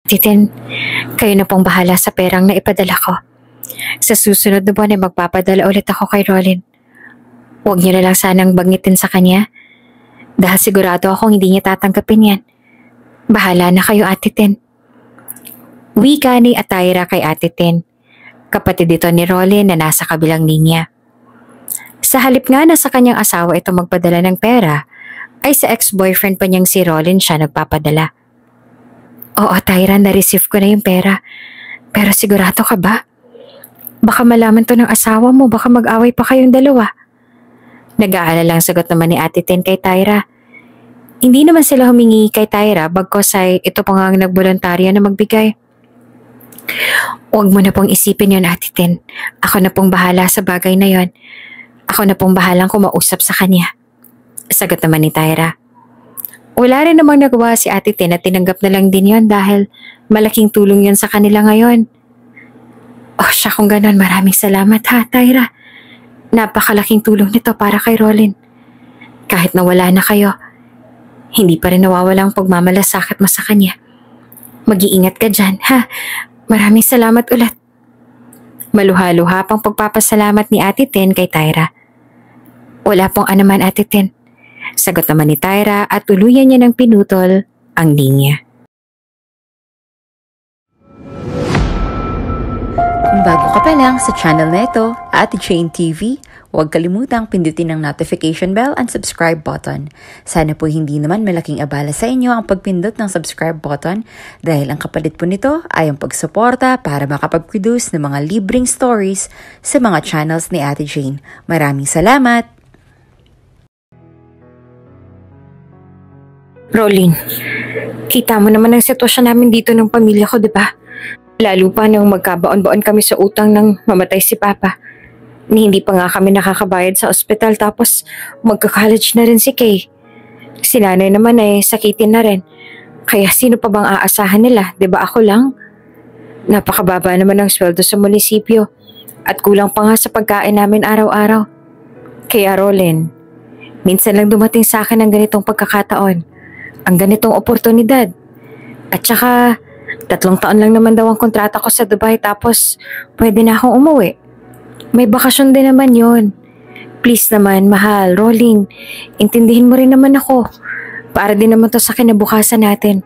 Titin, kayo na pong bahala sa perang na ipadala ko. Sa susunod na buwan ay magpapadala ulit ako kay Rolin. Huwag niyo na lang sanang bangitin sa kanya. Dahil sigurado akong hindi niya tatanggapin yan. Bahala na kayo, Ate Tin. Wika ni Ataira kay Ate Tin. Kapatid ito ni Rolin na nasa kabilang linya. Sa halip nga na sa kanyang asawa ito magpadala ng pera, ay sa ex-boyfriend pa niyang si Rolin siya nagpapadala. Oo, Tyra, na-receive ko na yung pera. Pero sigurado ka ba? Baka malaman to ng asawa mo, baka mag-away pa kayong dalawa. Nag-aalala lang sagot naman ni Ate Tin kay Tyra. Hindi naman sila humingi kay Tyra, bagkos ay ito pa nga ang nagboluntarya na magbigay. Huwag mo na pong isipin yon, Ate Tin. Ako na pong bahala sa bagay na yon. Ako na pong bahalang kumausap sa kanya. Sagot naman ni Tyra. Wala rin namang nagawa si Ate Tin at tinanggap na lang din yon dahil malaking tulong yon sa kanila ngayon. Oh, siya kung ganon, maraming salamat ha, Tyra. Napakalaking tulong nito para kay Rolin. Kahit nawala na kayo, hindi pa rin nawawala ang pagmamalasakit mo sa kanya. Mag-iingat ka dyan, ha? Maraming salamat ulit. Maluha-luha pang pagpapasalamat ni Ate Tin kay Tyra. Wala pong anuman, Ate Tin. Sagot naman ni Tyra at tuluyan niya ng pinutol ang linya. Kung bago ka pa lang sa channel na ito, Ate Jane TV, huwag kalimutang pindutin ang notification bell and subscribe button. Sana po hindi naman malaking abala sa inyo ang pagpindot ng subscribe button dahil ang kapalit po nito ay ang pagsuporta para makapag-produce ng mga libreng stories sa mga channels ni Ate Jane. Maraming salamat! Rolin, kita mo naman ang sitwasyon namin dito ng pamilya ko, di ba? Lalo pa nang magkabaon-baon kami sa utang nang mamatay si Papa. Ni hindi pa nga kami nakakabayad sa ospital tapos magka-college na rin si Kay. Si nanay naman ay sakitin na rin. Kaya sino pa bang aasahan nila? Di ba ako lang? Napakababa naman ang sweldo sa munisipyo at kulang pa nga sa pagkain namin araw-araw. Kaya Rolin, minsan lang dumating sa akin ang ganitong pagkakataon. Ang ganitong oportunidad. At saka, 3 taon lang naman daw ang kontrata ko sa Dubai tapos pwede na akong umuwi. May bakasyon din naman yon. Please naman, mahal, Rolling, intindihin mo rin naman ako. Para din naman to sa kinabukasan natin.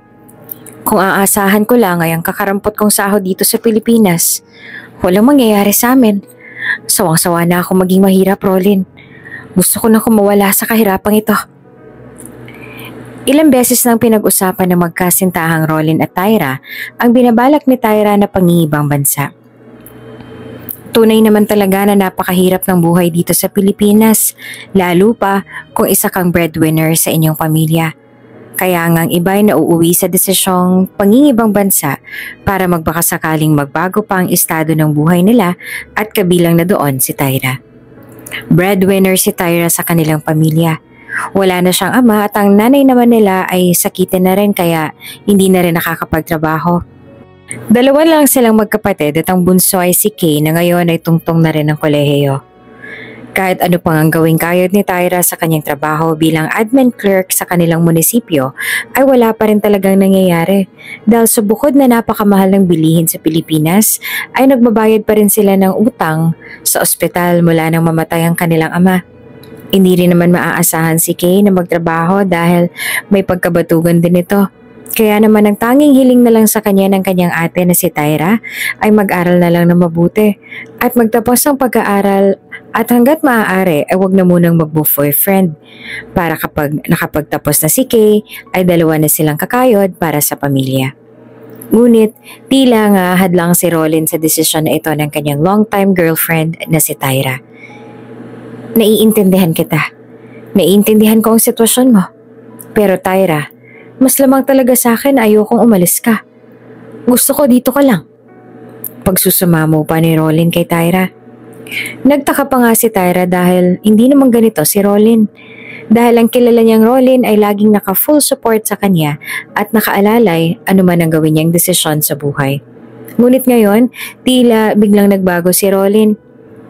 Kung aasahan ko lang ay ang kakarampot kong sahod dito sa Pilipinas, walang mangyayari sa amin. Sawang-sawa na ako maging mahirap, Rolin. Gusto ko na kumawala sa kahirapang ito. Ilang beses nang pinag-usapan ng magkasintahang Rolin at Tyra ang binabalak ni Tyra na pangingibang bansa. Tunay naman talaga na napakahirap ng buhay dito sa Pilipinas, lalo pa kung isa kang breadwinner sa inyong pamilya. Kaya ngang iba ay nauuwi sa desisyong pangingibang bansa para magbakasakaling magbago pa ang estado ng buhay nila at kabilang na doon si Tyra. Breadwinner si Tyra sa kanilang pamilya. Wala na siyang ama at ang nanay naman nila ay sakitin na rin kaya hindi na rin nakakapagtrabaho. 2 lang silang magkapatid at ang bunso ay si Kay na ngayon ay tungtong na rin ng kolehiyo. Kahit ano pang ang gawing kayod ni Tyra sa kanyang trabaho bilang admin clerk sa kanilang munisipyo ay wala pa rin talagang nangyayari dahil sa bukod na napakamahal ng bilihin sa Pilipinas ay nagbabayad pa rin sila ng utang sa ospital mula nang mamatay ang kanilang ama. Hindi rin naman maaasahan si Kay na magtrabaho dahil may pagkabatugan din ito. Kaya naman ang tanging hiling na lang sa kanya ng kanyang ate na si Tyra ay mag-aral na lang na mabuti at magtapos ng pag-aaral at hanggat maaari ay wag na munang mag-boyfriend para kapag nakapagtapos na si Kay ay 2 na silang kakayod para sa pamilya. Ngunit tila nga hadlang si Rolin sa desisyon na ito ng kanyang long-time girlfriend na si Tyra. Naiintindihan kita. Naiintindihan ko ang sitwasyon mo. Pero Tyra, mas lamang talaga sa akin na ayokong umalis ka. Gusto ko dito ka lang. Pagsusumamo pa ni Rolin kay Tyra. Nagtaka pa nga si Tyra dahil hindi naman ganito si Rolin. Dahil ang kilala niyang Rolin ay laging naka-full support sa kanya at nakaalalay anuman ang gawin niyang desisyon sa buhay. Ngunit ngayon, tila biglang nagbago si Rolin.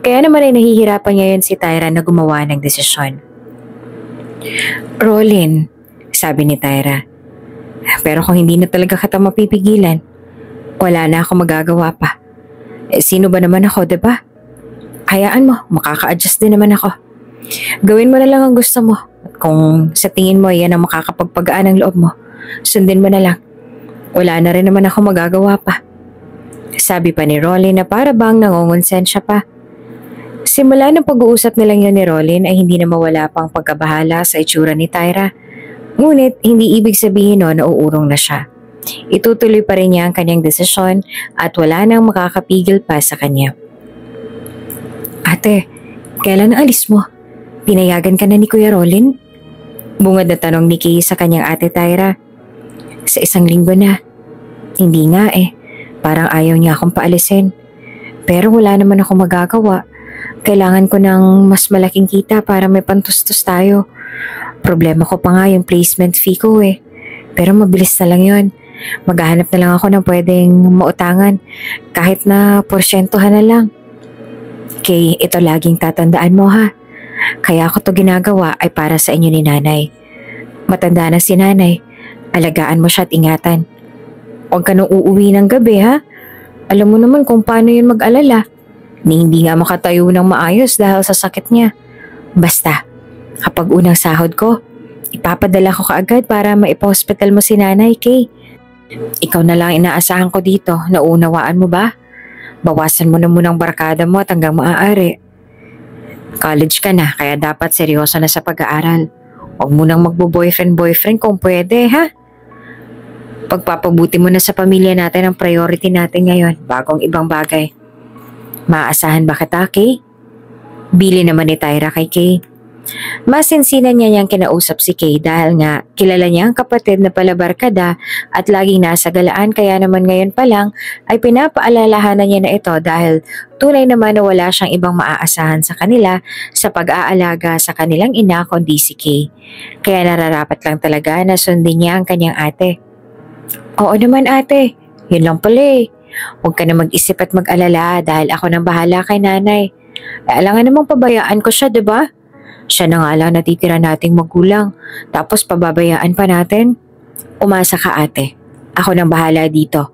Kaya naman ay nahihirapan ngayon si Tyra na gumawa ng desisyon. Rolin, sabi ni Tyra. Pero kung hindi na talaga kita mapipigilan, Wala na ako magagawa pa. Sino ba naman ako, diba? Hayaan mo, makaka-adjust din naman ako. Gawin mo na lang ang gusto mo. Kung sa tingin mo yan ang makakapagpagaan ng loob mo, sundin mo na lang. Wala na rin naman ako magagawa pa. Sabi pa ni Rolin na para bang nangongonsensya pa. Simula ng pag-uusap nilang yun ni Rolin ay hindi na mawala pang pagkabahala sa itsura ni Tyra. Ngunit hindi ibig sabihin na uurong na siya. Itutuloy pa rin niya ang kanyang desisyon at wala nang makakapigil pa sa kanya. Ate, kailan alis mo? Pinayagan ka na ni Kuya Rolin? Bungad na tanong ni Kay sa kanyang ate Tyra. Sa 1 linggo na. Hindi nga Parang ayaw niya akong paalisin. Pero wala naman ako magagawa. Kailangan ko ng mas malaking kita para may pantustos tayo. Problema ko pa nga yung placement fee ko Pero mabilis na lang yun. Maghahanap na lang ako ng pwedeng mautangan. Kahit na porsyentohan na lang. Kay, ito laging tatandaan mo ha. Kaya ako to ginagawa ay para sa inyo ni nanay. Matanda na si nanay. Alagaan mo siya at ingatan. Huwag ka nang uuwi ng gabi ha. Alam mo naman kung paano yun mag-alala. Ni hindi nga makatayo ng maayos dahil sa sakit niya. Basta, kapag unang sahod ko, ipapadala ko kaagad para maipa-hospital mo si nanay, Kay. Ikaw na lang inaasahan ko dito, naunawaan mo ba? Bawasan mo na munang barkada mo at hanggang maaari. College ka na, kaya dapat seryoso na sa pag-aaral. Huwag mo nang magbo-boyfriend-boyfriend kung pwede, ha? Pagpapabuti mo na sa pamilya natin ang priority natin ngayon, bagong ibang bagay. Maaasahan ba kita, Kay? Bili naman ni Tyra kay Kay. Masinsinan niya niyang kinausap si Kay dahil nga kilala niya ang kapatid na palabarkada at laging nasa galaan, kaya naman ngayon pa lang ay pinapaalalahanan niya na ito dahil tunay naman na wala siyang ibang maaasahan sa kanila sa pag-aalaga sa kanilang ina kundi si Kay. Kaya nararapat lang talaga na sundin niya ang kanyang ate. Oo naman ate, yun lang pala Huwag ka na mag-isip at mag-alala dahil ako nang bahala kay nanay. Alangan namang pabayaan ko siya, diba? Siya na nga lang natitira nating magulang, tapos pababayaan pa natin. Umasa ka ate, ako nang bahala dito.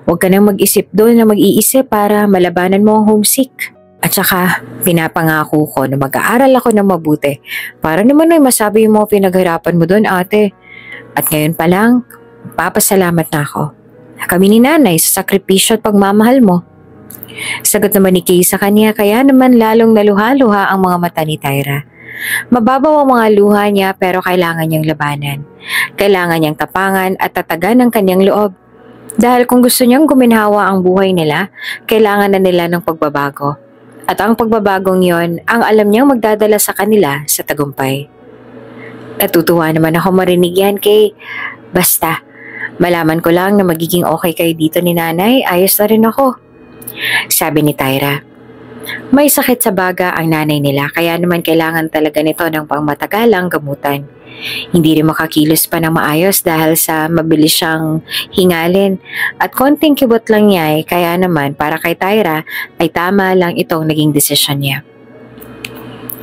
Huwag ka nang mag-isip doon na mag-iisip para malabanan mo ang homesick. At saka, pinapangako ko na mag-aaral ako ng mabuti para naman ay masabi mo pinaghirapan mo doon ate. At ngayon pa lang, papasalamat na ako. Kami ni nanay sa sakripisyo at pagmamahal mo. Sagot naman ni Kay sa kanya, kaya naman lalong naluha-luha ang mga mata ni Tyra. Mababaw ang mga luha niya pero kailangan niyang labanan. Kailangan niyang tapangan at tatagan ang kanyang loob. Dahil kung gusto niyang guminhawa ang buhay nila, kailangan na nila ng pagbabago. At ang pagbabagong yon ang alam niyang magdadala sa kanila sa tagumpay. Natutuwa naman ako marinig yan, Kay. Basta, malaman ko lang na magiging okay kayo dito ni nanay, ayos na rin ako. Sabi ni Tyra. May sakit sa baga ang nanay nila kaya naman kailangan talaga nito ng pangmatagalang gamutan. Hindi rin makakilos pa ng maayos dahil sa mabilis siyang hingalin at konting kibot lang niya kaya naman para kay Tyra ay tama lang itong naging desisyon niya.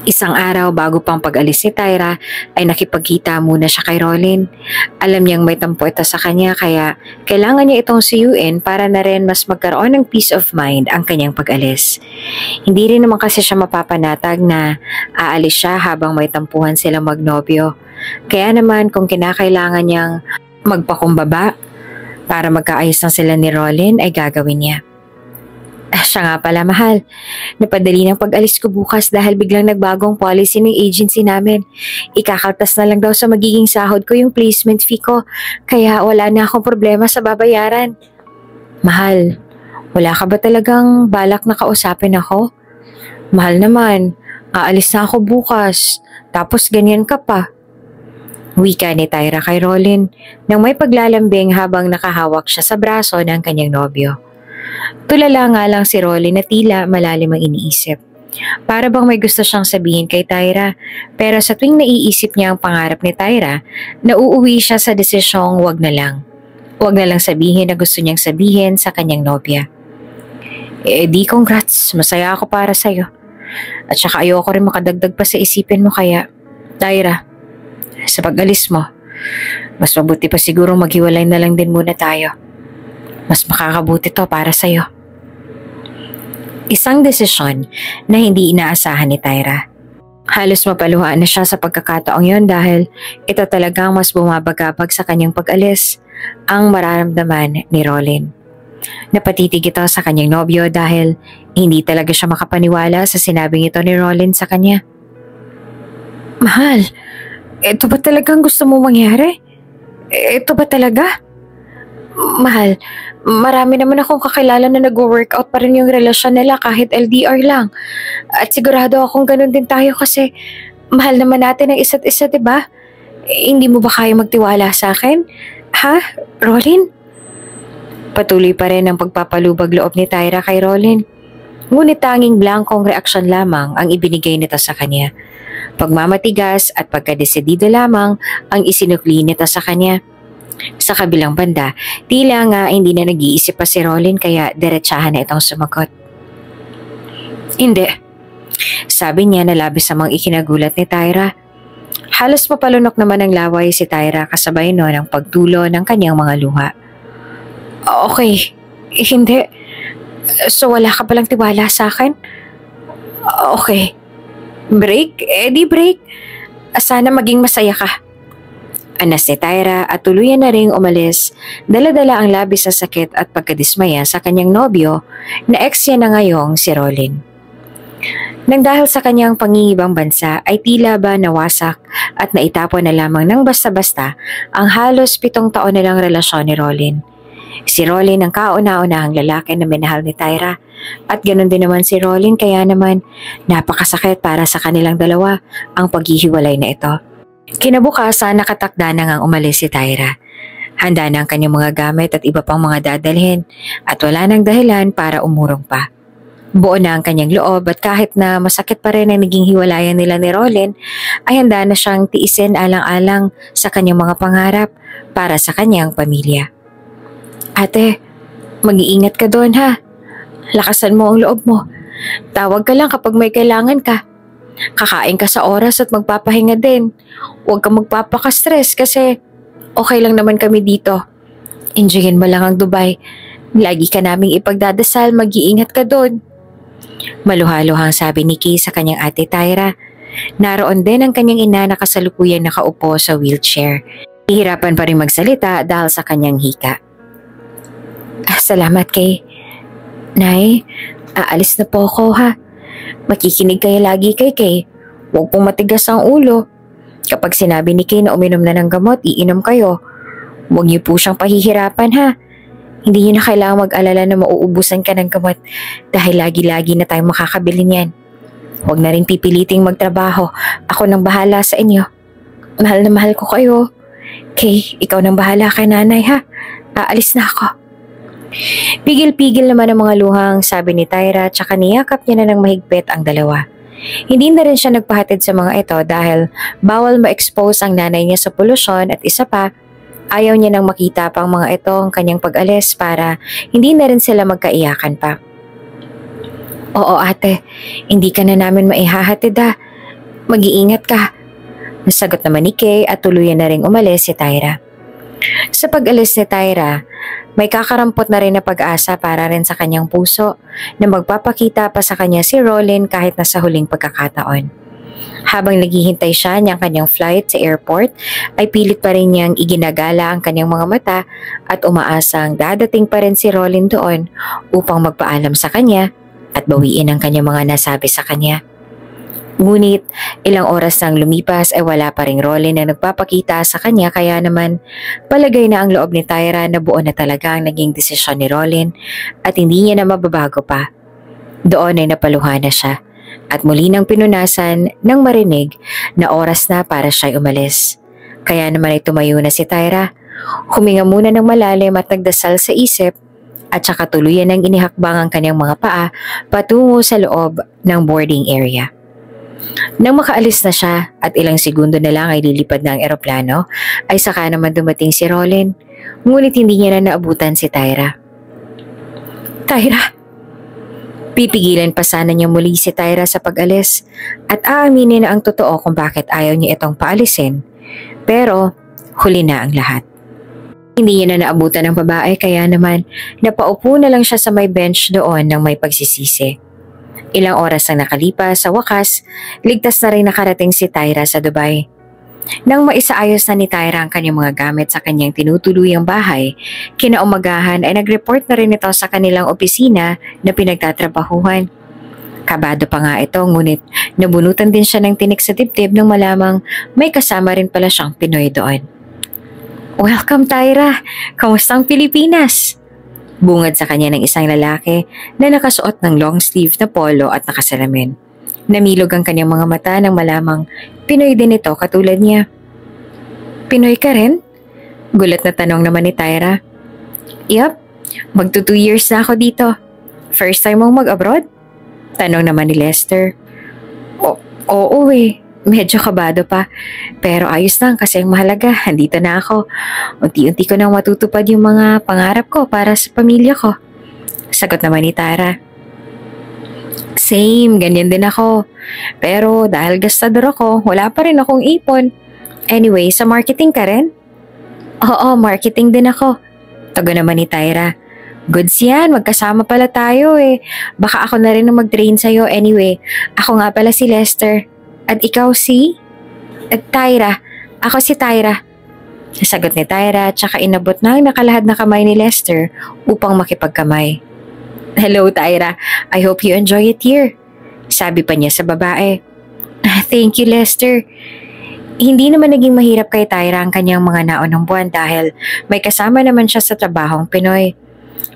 Isang araw bago pang pag-alis ni Tyra ay nakipagkita muna siya kay Rolin. Alam niyang may tampo ito sa kanya kaya kailangan niya itong suyuin para na rin mas magkaroon ng peace of mind ang kanyang pag-alis. Hindi rin naman kasi siya mapapanatag na aalis siya habang may tampuhan silang magnobyo. Kaya naman kung kinakailangan niyang magpakumbaba para magkaayos na sila ni Rolin ay gagawin niya. Siya nga pala mahal, napadali ng pag-alis ko bukas dahil biglang nagbagong policy ng agency namin. Ikakaltas na lang daw sa magiging sahod ko yung placement fee ko, kaya wala na akong problema sa babayaran. Mahal, wala ka ba talagang balak na kausapin ako? Mahal naman, aalis na ako bukas, tapos ganyan ka pa. Wika ni Tyra kay Rolin nang may paglalambing habang nakahawak siya sa braso ng kanyang nobyo. Tulala nga lang si Rolin na tila malalim ang iniisip. Para bang may gusto siyang sabihin kay Tyra, pero sa tuwing naiisip niya ang pangarap ni Tyra, nauuwi siya sa desisyong wag na lang. Wag na lang sabihin na gusto niyang sabihin sa kanyang nobya. Di congrats, masaya ako para sa'yo. At saka ayoko rin makadagdag pa sa isipin mo kaya, Tyra, sa pag-alis mo, mas mabuti pa siguro maghiwalay na lang din muna tayo. Mas makakabuti to para sa'yo. Isang desisyon na hindi inaasahan ni Tyra. Halos mapaluhaan na siya sa pagkakataong yon dahil ito talagang mas bumabagabag sa kanyang pag-alis ang mararamdaman ni Rolin. Napatitig ito sa kanyang nobyo dahil hindi talaga siya makapaniwala sa sinabing ito ni Rolin sa kanya. Mahal, ito ba talagang gusto mo mangyari? Ito ba talaga? Mahal, marami naman akong kakilala na nag-workout pa rin yung relasyon nila kahit LDR lang. At sigurado akong ganun din tayo kasi mahal naman natin ang isa't isa, diba? Hindi mo ba kaya magtiwala sa akin? Ha, Rolin? Patuloy pa rin ang pagpapalubag loob ni Tyra kay Rolin. Ngunit tanging blankong reaksyon lamang ang ibinigay nito sa kanya. Pagmamatigas at pagkadesidido lamang ang isinukli nito sa kanya. Sa kabilang banda, tila nga hindi na nag-iisip pa si Rolin kaya diretsahan na itong sumagot. Hindi. Sabi niya na labis namang ikinagulat ni Tyra. Halos mapalunok naman ng laway si Tyra kasabay no ng pagtulo ng kanyang mga luha. Okay, hindi. So wala ka palang tiwala sa akin? Okay. Break? Di break. Sana maging masaya ka. Anas ni Tyra at tuluyan na ring umalis, dala-dala ang labis sa sakit at pagkadismaya sa kanyang nobyo na ex niya na ngayong si Rolin. Nang dahil sa kanyang pangingibang bansa ay tila ba nawasak at naitapon na lamang ng basta-basta ang halos 7 taon nilang relasyon ni Rolin. Si Rolin ang kauna-unahang lalaki na minahal ni Tyra at ganoon din naman si Rolin kaya naman napakasakit para sa kanilang dalawa ang paghihiwalay na ito. Kinabukasan nakatakda na ngang umalis si Tyra. Handa na ang kanyang mga gamit at iba pang mga dadalhin at wala nang dahilan para umurong pa. Buo na ang kanyang loob at kahit na masakit pa rin ang naging hiwalayan nila ni Rolin ay handa na siyang tiisin alang-alang sa kanyang mga pangarap para sa kanyang pamilya. Ate, mag-iingat ka doon ha. Lakasan mo ang loob mo. Tawag ka lang kapag may kailangan ka. Kakain ka sa oras at magpapahinga din. Huwag kang magpapaka-stress kasi okay lang naman kami dito. Enjoyin mo lang ang Dubai. Lagi ka naming ipagdadasal, mag-iingat ka doon. Maluha-luhang sabi ni Kay sa kanyang ate Tyra. Naroon din ang kanyang ina na kasalukuyang nakaupo sa wheelchair. Hihirapan pa rin magsalita dahil sa kanyang hika. Salamat Kay. Nay, aalis na po ako ha. Makikinig kayo lagi kay Kay. Huwag pong matigas ang ulo. Kapag sinabi ni Kay na uminom na ng gamot, iinom kayo. Huwag niyo po siyang pahihirapan ha. Hindi niyo na kailangang mag-alala na mauubusan ka ng gamot dahil lagi-lagi na tayong makakabili niyan. Huwag na rin pipiliting magtrabaho. Ako nang bahala sa inyo. Mahal na mahal ko kayo. Kay, ikaw nang bahala kay nanay ha. Aalis na ako. Pigil-pigil naman ang mga luhang sabi ni Tyra tsaka niyakap niya na ng mahigpit ang dalawa. Hindi na rin siya nagpahatid sa mga ito dahil bawal ma-expose ang nanay niya sa polusyon at isa pa, ayaw niya nang makita pang mga ito ang kanyang pag-alis para hindi na rin sila magkaiyakan pa. Oo ate, hindi ka na namin maihahatid ha. Mag-iingat ka. Nasagot naman ni Kay at tuluyan na rin umalis si Tyra. Sa pag-alis ni Tyra, may kakarampot na rin na pag-asa para rin sa kanyang puso na magpapakita pa sa kanya si Rolin kahit nasa huling pagkakataon. Habang naghihintay siya niyang kanyang flight sa airport, ay pilit pa rin niyang iginagala ang kanyang mga mata at umaasang dadating pa rin si Rolin doon upang magpaalam sa kanya at bawiin ang kanyang mga nasabi sa kanya. Ngunit ilang oras nang lumipas ay wala pa ring Rolin na nagpapakita sa kanya kaya naman palagay na ang loob ni Tyra na buo na talaga ang naging desisyon ni Rolin at hindi niya na mababago pa. Doon ay napaluha na siya at muli nang pinunasan nang marinig na oras na para siya'y umalis. Kaya naman ay tumayo na si Tyra, huminga muna ng malalim at nagdasal sa isip at saka tuluyan ng inihakbang ang kanyang mga paa patungo sa loob ng boarding area. Nang makaalis na siya at ilang segundo na lang ay lilipad na ang eroplano, ay saka naman dumating si Rolin, ngunit hindi niya na naabutan si Tyra. Tyra! Pipigilan pa sana niya muli si Tyra sa pag-alis at aaminin na ang totoo kung bakit ayaw niya itong paalisin, pero huli na ang lahat. Hindi niya na naabutan ng babae kaya naman napaupo na lang siya sa may bench doon ng may pagsisisi. Ilang oras ang nakalipas, sa wakas, ligtas na rin nakarating si Tyra sa Dubai. Nang maisaayos na ni Tyra ang kanyang mga gamit sa kanyang tinutuluyang bahay, kinaumagahan ay nag-report na rin ito sa kanilang opisina na pinagtatrabahuhan. Kabado pa nga ito ngunit nabunutan din siya ng tinik sa dibdib nang malamang may kasama rin pala siyang Pinoy doon. "Welcome Tyra! Kamusta ang Pilipinas?" Bungad sa kanya ng isang lalaki na nakasuot ng long sleeve na polo at nakasalamin. Namilog ang kanyang mga mata nang malamang Pinoy din ito katulad niya. "Pinoy ka rin?" Gulat na tanong naman ni Tyra. "Yup, magto 2 years na ako dito. First time mong mag-abroad?" Tanong naman ni Lester. Oo eh. Medyo kabado pa. Pero ayos lang kasi ang mahalaga, andito na ako. Unti-unti ko nang matutupad yung mga pangarap ko para sa pamilya ko. Sagot naman ni Tara. Same, ganyan din ako. Pero dahil gastador ako, wala pa rin akong ipon. Anyway, sa marketing ka rin? Oo, marketing din ako. Tago naman ni Tyra. Goods yan, magkasama pala tayo eh. Baka ako na rin ang mag-train sa'yo. Anyway, ako nga pala si Lester. At ikaw si? At Tyra. Ako si Tyra. Sagot ni Tyra at saka inabot na ang nakalahad na kamay ni Lester upang makipagkamay. Hello Tyra, I hope you enjoy it here. Sabi pa niya sa babae. Thank you Lester. Hindi naman naging mahirap kay Tyra ang kanyang mga naunang buwan dahil may kasama naman siya sa trabahong Pinoy.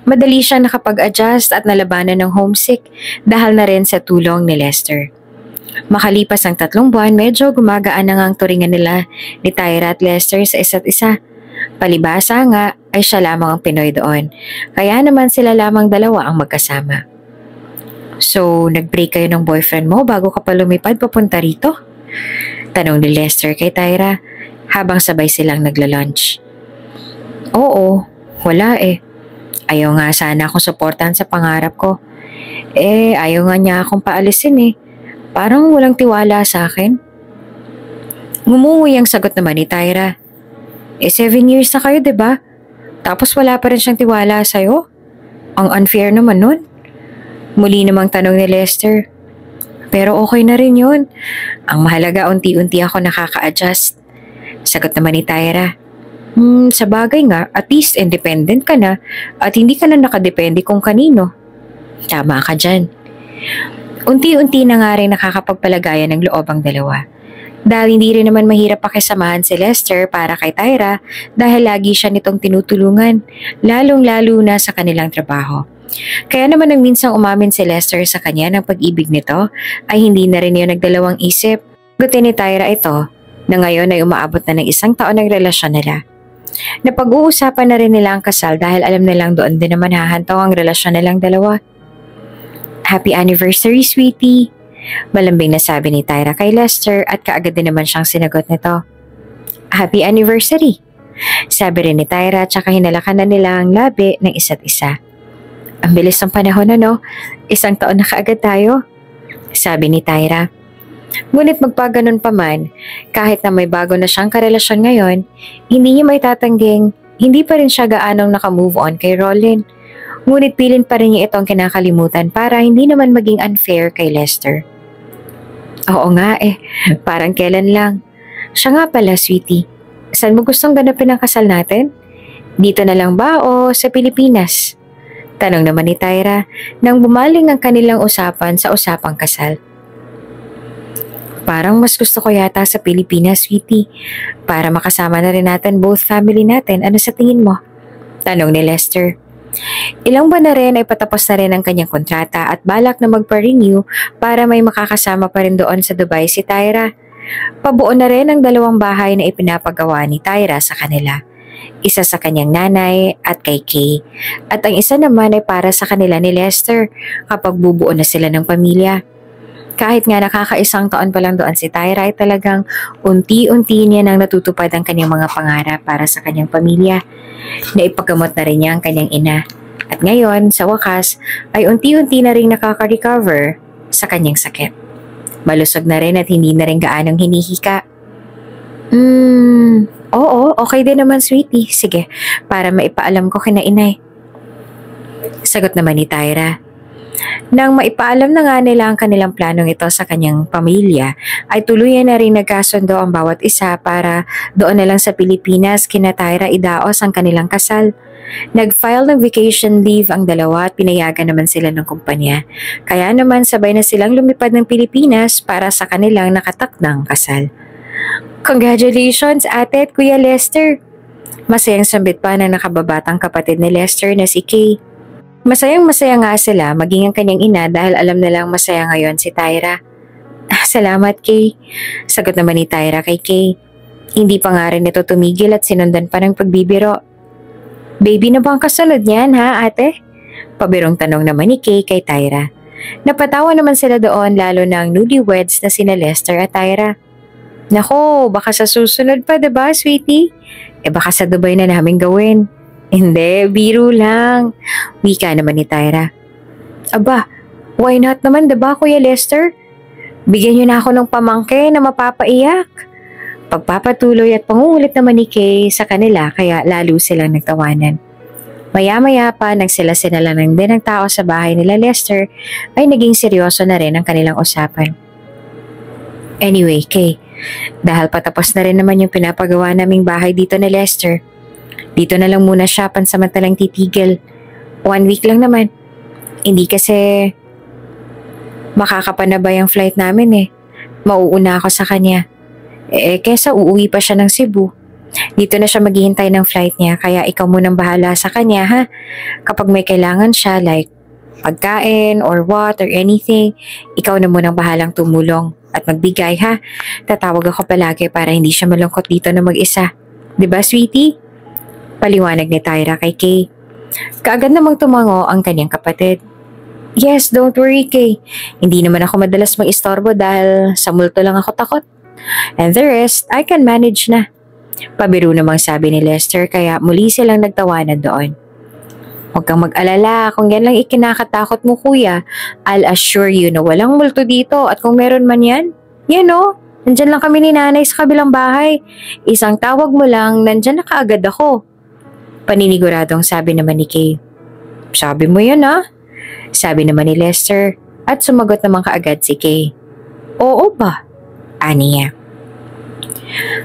Madali siya nakapag-adjust at nalabanan ng homesick dahil na rin sa tulong ni Lester. Makalipas ang 3 buwan, medyo gumagaan na ang turingan nila ni Tyra at Lester sa isa't isa. Palibasa nga ay siya lamang ang Pinoy doon, kaya naman sila lamang dalawa ang magkasama. So, nag-break kayo ng boyfriend mo bago ka pa lumipad papunta rito? Tanong ni Lester kay Tyra habang sabay silang nagla-lunch. Oo, wala eh. Ayaw nga sana akong suportahan sa pangarap ko. Ayaw nga niya akong paalisin eh. Parang walang tiwala sa akin. Ngumunguy ang sagot naman ni Tyra. 7 years na kayo, diba? Tapos wala pa rin siyang tiwala sa'yo? Ang unfair naman nun. Muli namang tanong ni Lester. Pero okay na rin yun. Ang mahalaga unti-unti ako nakaka-adjust. Sagot naman ni Tyra. Sa bagay nga, at least independent ka na at hindi ka na nakadepende kung kanino. Tama ka dyan. Unti-unti na nga rin nakakapagpalagayan ng loob ang dalawa. Dahil hindi rin naman mahirap pakisamahan si Lester para kay Tyra dahil lagi siya nitong tinutulungan, lalong-lalo na sa kanilang trabaho. Kaya naman nang minsang umamin si Lester sa kanya ng pag-ibig nito ay hindi na rin yun nagdalawang isip. Gutin ni Tyra ito na ngayon ay umaabot na ng 1 taon ng relasyon nila. Napag-uusapan na rin nila ang kasal dahil alam nilang doon din naman hahantaw ang relasyon nilang dalawa. Happy anniversary, sweetie! Malambing na sabi ni Tyra kay Lester at kaagad din naman siyang sinagot nito. Happy anniversary! Sabi rin ni Tyra at saka hinalakan na nila ang labi ng isa't isa. Ang bilis ng panahon 1 taon na kaagad tayo, sabi ni Tyra. Ngunit magpaganon pa man, kahit na may bago na siyang karelasyon ngayon, hindi niya may tatangging hindi pa rin siya gaanong nakamove on kay Rollin. Ngunit pilin pa rin niya itong kinakalimutan para hindi naman maging unfair kay Lester. Oo nga parang kailan lang. Siya nga pala, sweetie. Saan mo gustong ganapin ang kasal natin? Dito na lang ba o sa Pilipinas? Tanong naman ni Tyra nang bumaling ang kanilang usapan sa usapang kasal. Parang mas gusto ko yata sa Pilipinas, sweetie. Para makasama na rin natin both family natin. Ano sa tingin mo? Tanong ni Lester. Ilang buwan na rin ay patapos na rin ang kanyang kontrata at balak na magpa-renew para may makakasama pa rin doon sa Dubai si Tyra. Pabuo na rin ang 2 bahay na ipinapagawa ni Tyra sa kanila. Isa sa kanyang nanay at kay Kay. At ang isa naman ay para sa kanila ni Lester kapag bubuo na sila ng pamilya. Kahit nga nakaka-1 taon pa lang doon si Tyra ay talagang unti-unti niya nang natutupad ang kanyang mga pangarap para sa kanyang pamilya. Naipagamot na rin niya ang kanyang ina. At ngayon, sa wakas, ay unti-unti na rin nakaka-recover sa kanyang sakit. Malusog na rin at hindi na rin gaanong hinihika. Oo, okay din naman sweetie. Sige, para maipaalam ko kina inay. Sagot naman ni Tyra. Nang maipaalam na nga nila ang kanilang planong ito sa kanyang pamilya, ay tuluyan na rin nagkasundo ang bawat isa para doon na lang sa Pilipinas kina Tyra idaos ang kanilang kasal. Nag-file ng vacation leave ang dalawa at pinayagan naman sila ng kumpanya. Kaya naman sabay na silang lumipad ng Pilipinas para sa kanilang nakatakdang kasal. Congratulations ate at Kuya Lester! Masayang sambit pa ng nakababatang kapatid ni Lester na si Kay. Masayang-masaya nga sila maging ang kanyang ina dahil alam nilang masaya ngayon si Tyra. Salamat Kay. Sagot naman ni Tyra kay Kay. Hindi pa nga rin ito tumigil at sinundan pa ng pagbibiro. Baby na ba ang kasunod niyan ha ate? Pabirong tanong naman ni Kay kay Tyra. Napatawa naman sila doon lalo na ang newlyweds na sina Lester at Tyra. Nako, baka sa susunod pa diba sweetie? Baka sa Dubai na namin gawin. Hindi, biro lang. Wika naman ni Tyra. Aba, why not naman diba Kuya Lester? Bigyan niyo na ako ng pamangkin na mapapaiyak. Pagpapatuloy at pangungulit naman ni Kay sa kanila kaya lalo silang nagtawanan. Maya-maya pa nagsila-sinala ng din ng tao sa bahay nila Lester ay naging seryoso na rin ang kanilang usapan. Anyway, Kay, dahil patapos na rin naman yung pinapagawa naming bahay dito ni Lester, dito na lang muna siya pansamantalang titigil. 1 week lang naman. Hindi kasi makakapanabay ang flight namin Mauuna ako sa kanya. Kesa uuwi pa siya ng Cebu. Dito na siya maghihintay ng flight niya kaya ikaw munang bahala sa kanya ha. Kapag may kailangan siya like pagkain or what or anything, ikaw na munang bahalang tumulong at magbigay ha. Tatawag ako palagi para hindi siya malungkot dito na mag-isa. Diba sweetie? Paliwanag ni Tyra kay Kay. Kaagad namang tumango ang kanyang kapatid. Yes, don't worry Kay. Hindi naman ako madalas mag-istorbo dahil sa multo lang ako takot. And the rest, I can manage na. Pabiro namang sabi ni Lester kaya muli silang nagtawanan doon. Huwag kang mag-alala, kung yan lang ikinakatakot mo kuya, I'll assure you na walang multo dito at kung meron man yan, nandyan lang kami ni nanay sa kabilang bahay. Isang tawag mo lang, nandyan na kaagad ako. Paniniguradong sabi naman ni Kay. Sabi mo yan Sabi naman ni Lester at sumagot naman kaagad si Kay. Oo ba? Aniya.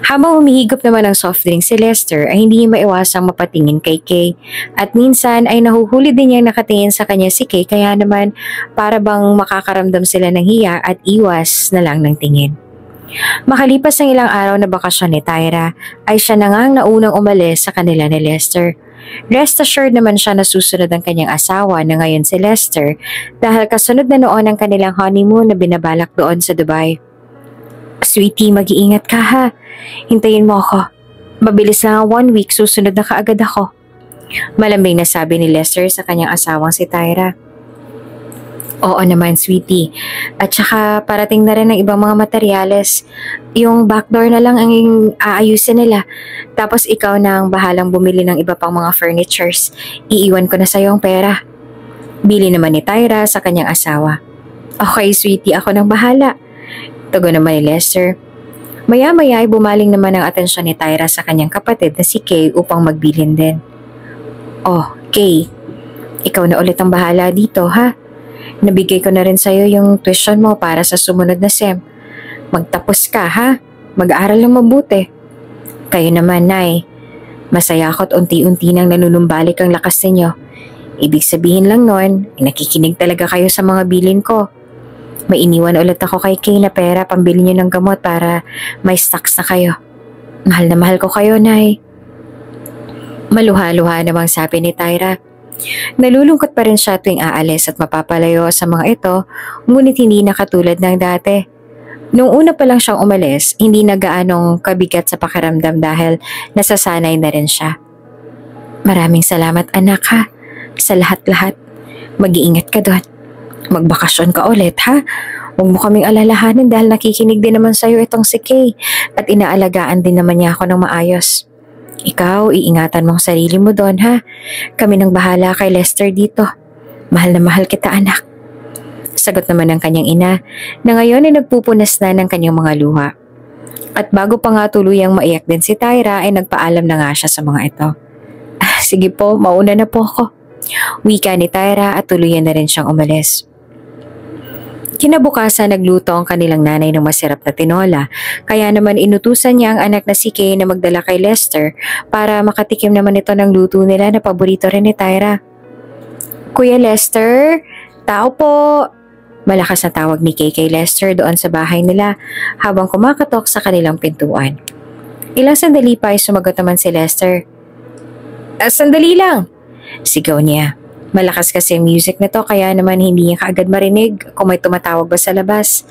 Habang humihigop naman ng soft drink si Lester ay hindi maiwasang mapatingin kay Kay at minsan ay nahuhuli din niyang nakatingin sa kanya si Kay kaya naman para bang makakaramdam sila ng hiya at iwas na lang ng tingin. Makalipas ng ilang araw na bakasyon ni Tyra ay siya na nga ang naunang umalis sa kanila ni Lester. Rest assured naman siya na susunod ang kanyang asawa na ngayon si Lester dahil kasunod na noon ang kanilang honeymoon na binabalak doon sa Dubai. Sweetie, mag-iingat ka ha. Hintayin mo ako. Mabilis lang 1 week, susunod na kaagad ako. Malambing na sabi ni Lester sa kanyang asawang si Tyra. Oo naman, sweetie. At saka parating na rin ng ibang mga materyales. Yung backdoor na lang ang aayusin nila. Tapos ikaw na ang bahalang bumili ng iba pang mga furnitures. Iiwan ko na sa'yo ang pera. Bili naman ni Tyra sa kanyang asawa. Okay, sweetie, ako nang bahala. Tugon naman ni Lester. Maya-maya ay bumaling naman ang atensyon ni Tyra sa kanyang kapatid na si Kay upang magbilin din. Oh, Kay, ikaw na ulit ang bahala dito ha. Nabigay ko na rin sa'yo yung tuition mo para sa sumunod na SEM. Magtapos ka ha, mag-aaral lang mabuti. Kayo naman, Nay. Masaya ako at unti-unti nang nanunumbalik ang lakas ninyo. Ibig sabihin lang nun, nakikinig talaga kayo sa mga bilin ko. May iniwan ulit ako kay Kay na pera pambili niyo ng gamot para may stocks na kayo. Mahal na mahal ko kayo, Nay. Maluha-luha namang sabi ni Tyra. Nalulungkot pa rin siya tuwing aalis at mapapalayo sa mga ito, ngunit hindi na katulad ng dati. Nung una pa lang siyang umalis, hindi na gaanong kabigat sa pakiramdam dahil nasasanay na rin siya. Maraming salamat anak ha, sa lahat-lahat. Mag-iingat ka doon. Magbakasyon ka ulit ha. Huwag mo kaming alalahanin dahil nakikinig din naman sa'yo itong si Kay at inaalagaan din naman niya ako ng maayos. Ikaw, iingatan mo ang sarili mo doon ha. Kami nang bahala kay Lester dito. Mahal na mahal kita anak. Sagot naman ng kanyang ina na ngayon ay nagpupunas na ng kanyang mga luha. At bago pa nga tuluyang maiyak din si Tyra ay nagpaalam na nga siya sa mga ito. Sige po, mauna na po ako. Wika ni Tyra at tuluyan na rin siyang umalis. Kinabukasan nagluto ang kanilang nanay ng masarap na tinola, kaya naman inutusan niya ang anak na si Kay na magdala kay Lester para makatikim naman ito ng luto nila na paborito rin ni Tyra. Kuya Lester, tao po! Malakas na tawag ni Kay kay Lester doon sa bahay nila habang kumakatok sa kanilang pintuan. Ilang sandali pa ay sumagot naman si Lester. Sandali lang! Sigaw niya. Malakas kasi music na to kaya naman hindi niya kaagad marinig kung may tumatawag ba sa labas.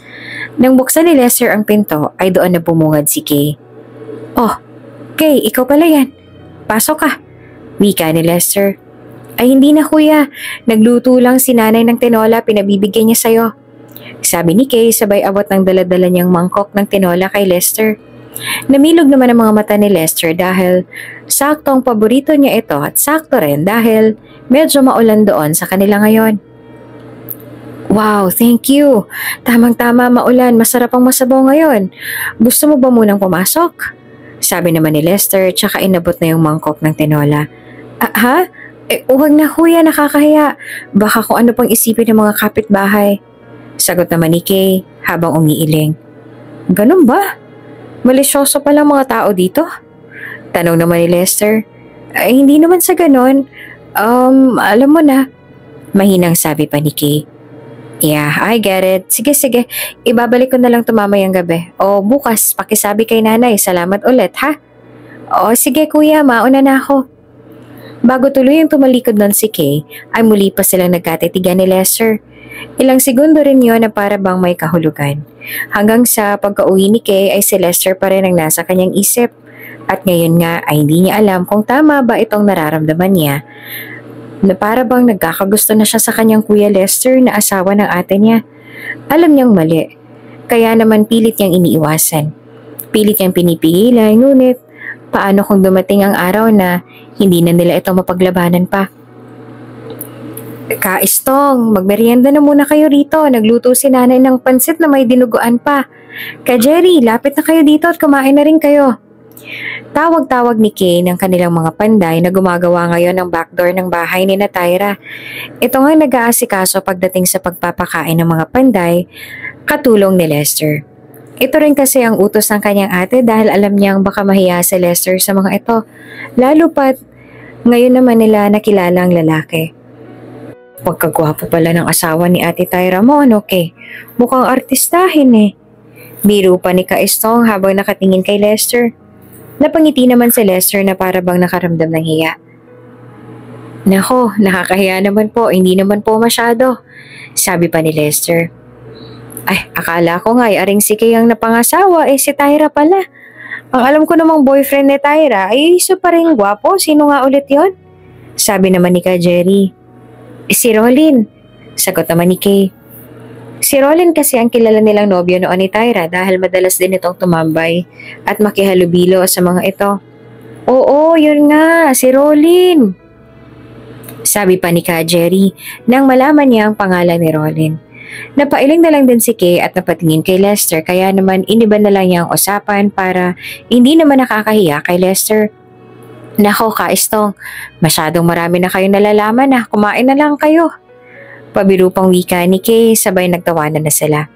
Nang buksan ni Lester ang pinto ay doon na bumungad si Kay. Oh, Kay, ikaw pala yan. Pasok ka. Wika ni Lester. Ay hindi na kuya, nagluto lang si nanay ng tinola, pinabibigyan niya sa'yo. Sabi ni Kay sabay abot ng daladala niyang mangkok ng tinola kay Lester. Namilog naman ang mga mata ni Lester dahil sakto ang paborito niya ito at sakto rin dahil medyo maulan doon sa kanila ngayon. Wow, thank you. Tamang-tama maulan, masarap ang masabaw ngayon. Gusto mo ba munang pumasok? Sabi naman ni Lester tsaka inabot na yung mangkok ng tinola. Ha? Huwag na kuya, nakakahiya. Baka kung ano pang isipin ng mga kapitbahay. Sagot naman ni Kay habang umiiling. Ganun ba? Malisyoso palang mga tao dito? Tanong naman ni Lester. Ay, hindi naman sa ganon. Alam mo na. Mahinang sabi pa ni Kay. Yeah, I get it. Sige. Ibabalik ko na lang tumamayang gabi. O bukas, pakisabi kay nanay. Salamat ulit, ha? O sige kuya, mauna na ako. Bago tuluyang tumalikod nun si Kay, ay muli pa silang nagkatitigan ni Lester. Ilang segundo rin yun na para bang may kahulugan. Hanggang sa pagka-uwi ni Kay ay si Lester pa rin ang nasa kanyang isip. At ngayon nga ay hindi niya alam kung tama ba itong nararamdaman niya. Na para bang nagkakagusto na siya sa kanyang kuya Lester na asawa ng ate niya. Alam niyang mali. Kaya naman pilit niyang iniiwasan. Pilit niyang pinipigilan, ngunit paano kung dumating ang araw na hindi na nila ito mapaglabanan pa? Kaistong, magmerienda na muna kayo rito. Nagluto si nanay ng pansit na may dinuguan pa. Jerry, lapit na kayo dito at kumain na rin kayo. Tawag-tawag ni Kay ng kanilang mga panday na gumagawa ngayon ng backdoor ng bahay ni Tyra. Ito nga nag-aasikaso pagdating sa pagpapakain ng mga panday, katulong ni Lester. Ito rin kasi ang utos ng kanyang ate dahil alam niyang baka mahiya si Lester sa mga ito. Lalo pat ngayon naman nila nakilala ang lalaki. Pagkagwapo pala ng asawa ni Ate Tyra mo, ano Kay? Mukhang artistahin eh. Biro pa ni Kaistong habang nakatingin kay Lester. Napangiti naman si Lester na para bang nakaramdam ng hiya. Nako, nakakahiya naman po, hindi naman po masyado. Sabi pa ni Lester. Ay, akala ko nga aring si Kay ang napangasawa, si Tyra pala. Ang alam ko namang boyfriend ni Tyra ay isa pa rin gwapo, sino nga ulit yon? Sabi naman ni Ka Jerry. Si Rolin, sagot naman ni Kay. Si Rolin kasi ang kilala nilang nobyo noon ni Tyra dahil madalas din itong tumambay at makihalubilo sa mga ito. Oo, yun nga, si Rolin. Sabi pa ni Ka Jerry nang malaman niya ang pangalan ni Rolin. Napailing na lang din si Kay at napatingin kay Lester kaya naman iniba na lang niya ang usapan para hindi naman nakakahiya kay Lester. Nako Kaistong, masyadong marami na kayong nalalaman na, kumain na lang kayo. Pabiro pang wika ni Kay sabay nagtawanan na sila.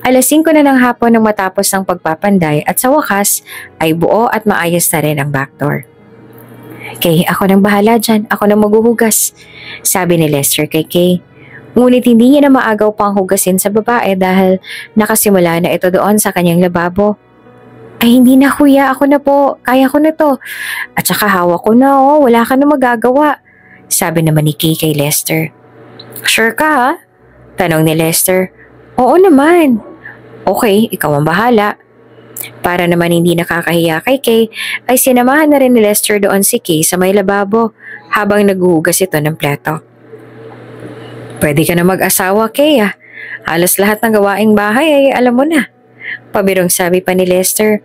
5:00 na ng hapon nang matapos ang pagpapanday at sa wakas ay buo at maayos na rin ang backdoor. Kay, ako nang bahala dyan, ako nang maghuhugas, sabi ni Lester kay Kay. Ngunit hindi niya na maagaw pang hugasin sa babae dahil nakasimula na ito doon sa kanyang lababo. Ay hindi na kuya, ako na po, kaya ko na to. At saka hawak ko na wala ka na magagawa, sabi naman ni Kay kay Lester. Sure ka ha? Tanong ni Lester. Oo naman. Okay, ikaw ang bahala. Para naman hindi nakakahiya kay Kay, ay sinamahan na rin ni Lester doon si Kay sa may lababo habang naghuhugas ito ng plato. Pwede ka na mag-asawa Kay ah. Halos lahat ng gawaing bahay ay alam mo na. Pabirong sabi pa ni Lester.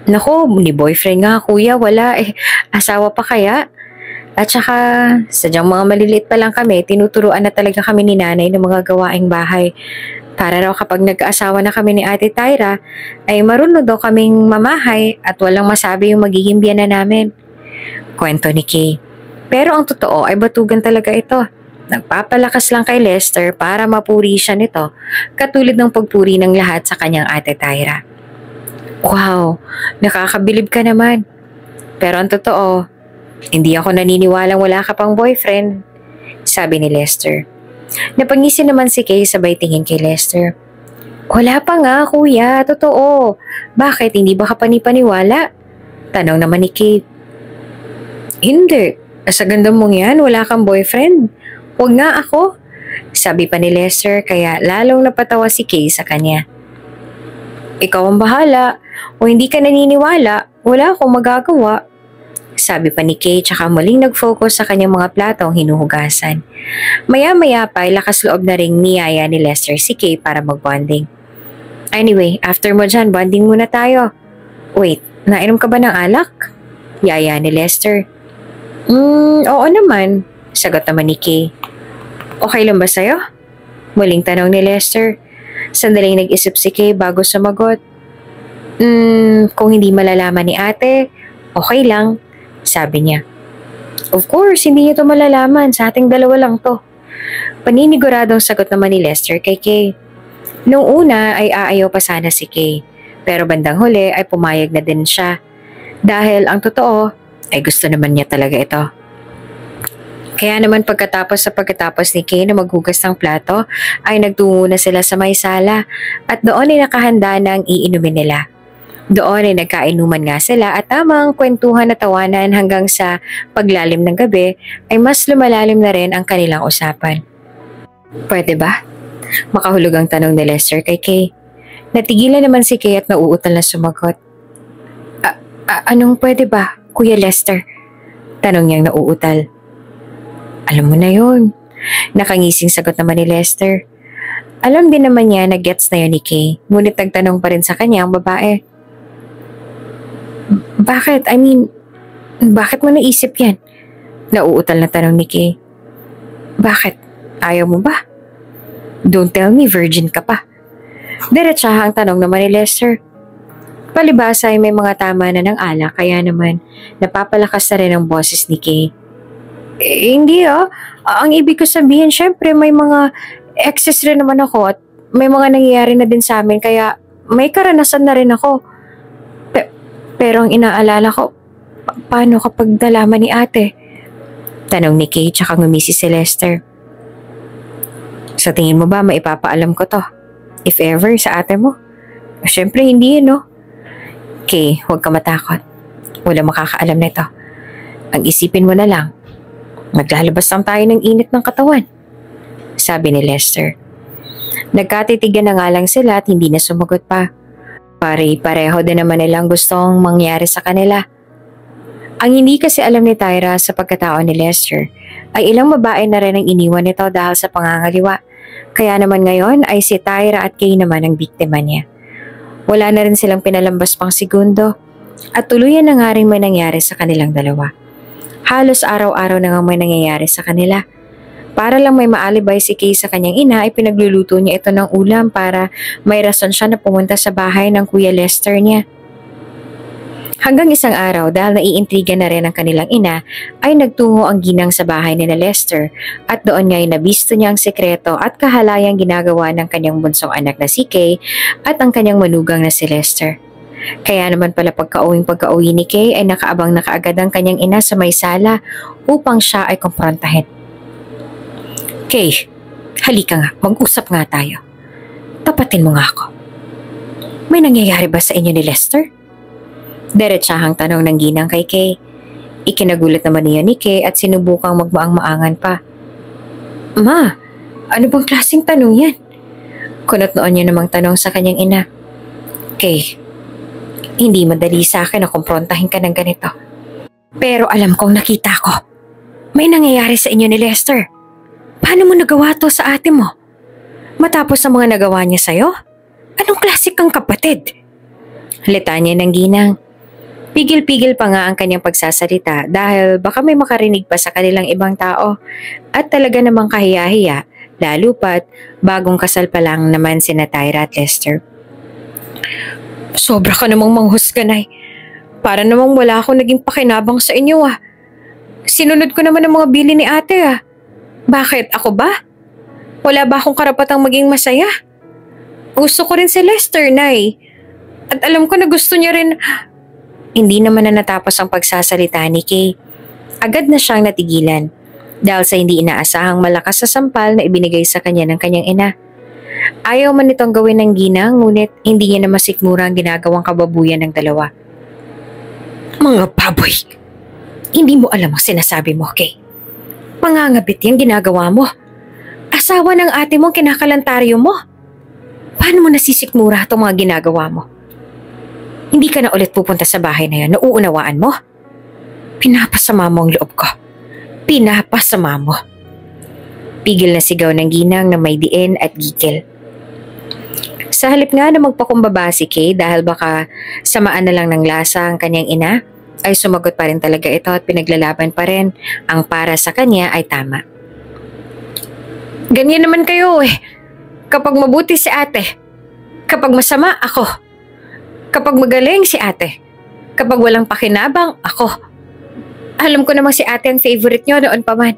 Nako, ni boyfriend nga kuya, wala asawa pa kaya? At saka, sadyang mga maliliit pa lang kami, tinuturuan na talaga kami ni nanay ng mga gawaing bahay. Para raw kapag nagkaasawa na kami ni Ate Tyra, ay marunod daw kaming mamahay at walang masabi yung magiging biyanan namin. Kwento ni Kay. Pero ang totoo ay batugan talaga ito. Nagpapalakas lang kay Lester para mapuri siya nito, katulad ng pagpuri ng lahat sa kanyang Ate Tyra. Wow, nakakabilib ka naman. Pero ang totoo, hindi ako naniniwalang wala ka pang boyfriend, sabi ni Lester. Napangisi naman si Kay sabay tingin kay Lester. Wala pa nga kuya, totoo. Bakit, hindi ba ka panipaniwala? Tanong naman ni Kay. Hindi, sa ganda mong yan, wala kang boyfriend. Huwag nga ako, sabi pa ni Lester kaya lalong napatawa si Kay sa kanya. Ikaw ang bahala, o hindi ka naniniwala, wala akong magagawa. Sabi pa ni Kay tsaka muling nag-focus sa kanyang mga platong hinuhugasan. Maya-maya pa ay lakas loob na ring niyaya ni Lester si Kay para mag-bonding. Anyway, after mo dyan, bonding muna tayo. Wait, nainom ka ba ng alak? Yaya ni Lester. Oo naman, sagot naman ni Kay. Okay lang ba sa'yo? Muling tanong ni Lester. Sandaling nag-isip si Kay bago sumagot. Kung hindi malalaman ni ate, okay lang. Sabi niya. Of course, hindi niya to malalaman. Sa ating dalawa lang to. Paniniguradong sagot naman ni Lester kay Kay. Noong una ay aayaw pa sana si Kay. Pero bandang huli ay pumayag na din siya. Dahil ang totoo ay gusto naman niya talaga ito. Kaya naman pagkatapos ni Kay na maghugas ng plato ay nagtungo na sila sa may sala at doon ay nakahanda na ang iinumin nila. Doon ay nagkainuman nga sila at tamang kwentuhan at tawanan hanggang sa paglalim ng gabi ay mas lumalalim na rin ang kanilang usapan. Pwede ba? Makahulog ang tanong ni Lester kay Kay. Natigilan naman si Kay at nauutal na sumagot. Anong pwede ba, Kuya Lester? Tanong niyang nauutal. Alam mo na yun. Nakangising sagot naman ni Lester. Alam din naman niya na gets na yun ni Kay, ngunit nagtanong pa rin sa kanya ang babae. Bakit? Bakit mo naisip yan? Nauutal na tanong ni Kay. Bakit? Ayaw mo ba? Don't tell me virgin ka pa. Diretsaha ang tanong naman ni Lester. Palibasa ay may mga tama na ng alak kaya naman napapalakas na rin ang boses ni Kay. Hindi Ang ibig ko sabihin, syempre may mga exes rin naman ako at may mga nangyayari na din sa amin kaya may karanasan na rin ako. Pero ang inaalala ko, paano kapag nalaman ni ate? Tanong ni Kay tsaka ngumisi si Lester. Sa tingin mo ba maipapaalam ko to? If ever sa ate mo? Syempre hindi yun, no? Kay, huwag ka matakot. Wala makakaalam nito. Ang isipin mo na lang, maglalabas lang tayo ng init ng katawan. Sabi ni Lester. Nagkatitigan na nga lang sila at hindi na sumagot pa. Pare-pareho din naman nilang gustong mangyari sa kanila. Ang hindi kasi alam ni Tyra sa pagkatao ni Lester ay ilang babae na rin ang iniwan nito dahil sa pangangaliwa. Kaya naman ngayon ay si Tyra at Kay naman ang biktima niya. Wala na rin silang pinalambas pang segundo at tuluyan na nga rin may nangyari sa kanilang dalawa. Halos araw-araw na nga may nangyayari sa kanila. Para lang may maalibay si Kay sa kanyang ina ay pinagluluto niya ito ng ulam para may rason siya na pumunta sa bahay ng Kuya Lester niya. Hanggang isang araw dahil naiintriga na rin ang kanilang ina ay nagtungo ang ginang sa bahay ni Lester at doon nga'y nabisto niya ang sekreto at kahalayang ginagawa ng kanyang bunsong anak na si Kay at ang kanyang manugang na si Lester. Kaya naman pala pagka-uwi ni Kay ay nakaabang na kaagad ang kanyang ina sa may sala upang siya ay kumprontahin. Kay, halika nga, mag-usap nga tayo. Tapatin mo nga ako. May nangyayari ba sa inyo ni Lester? Diretsahang tanong ng ginang kay Kay. Ikinagulat naman niya ni Kay at sinubukang magmaang-maangan pa. Ma, ano bang klaseng tanong yan? Kunot noon niya namang tanong sa kanyang ina. Kay, hindi madali sa akin na kumprontahin ka ng ganito. Pero alam kong nakita ko. May nangyayari sa inyo ni Lester. Paano mo nagawa to sa ate mo? Matapos ang mga nagawa niya sa'yo? Anong klasik kang kapatid? Halita niya ng ginang. Pigil-pigil pa nga ang kanyang pagsasalita dahil baka may makarinig pa sa kanilang ibang tao at talaga namang kahiya-hiya lalo pat bagong kasal pa lang naman sina Tyra at Lester. Sobra ka namang manghusga, Nay. Para namang wala akong naging pakinabang sa inyo Sinunod ko naman ang mga bili ni ate Bakit, ako ba? Wala ba akong karapatang maging masaya? Gusto ko rin si Lester, Nay. At alam ko na gusto niya rin. Hindi naman na natapos ang pagsasalita ni Kay. Agad na siyang natigilan dahil sa hindi inaasahang malakas sa sampal na ibinigay sa kanya ng kanyang ina. Ayaw man itong gawin ng ginang, ngunit hindi niya na masikmura ang ginagawang kababuyan ng dalawa. Mga baboy! Hindi mo alam ang sinasabi mo, Kay. Mangangabit yung ginagawa mo. Asawa ng ate mo ang kinakalantaryo mo. Paano mo nasisikmura itong mga ginagawa mo? Hindi ka na ulit pupunta sa bahay na yan, nauunawaan mo? Pinapasama mo ang loob ko. Pinapasama mo. Pigil na sigaw ng ginang na may diin at gigil. Sa halip nga na magpakumbaba si Kay dahil baka samaan na lang ng lasa ang kanyang ina, ay sumagot pa rin talaga ito at pinaglalaban pa rin ang para sa kanya ay tama. Ganyan naman kayo Kapag mabuti si ate, kapag masama ako, kapag magaling si ate, kapag walang pakinabang ako. Alam ko namang si ate ang favorite niyo noon pa man.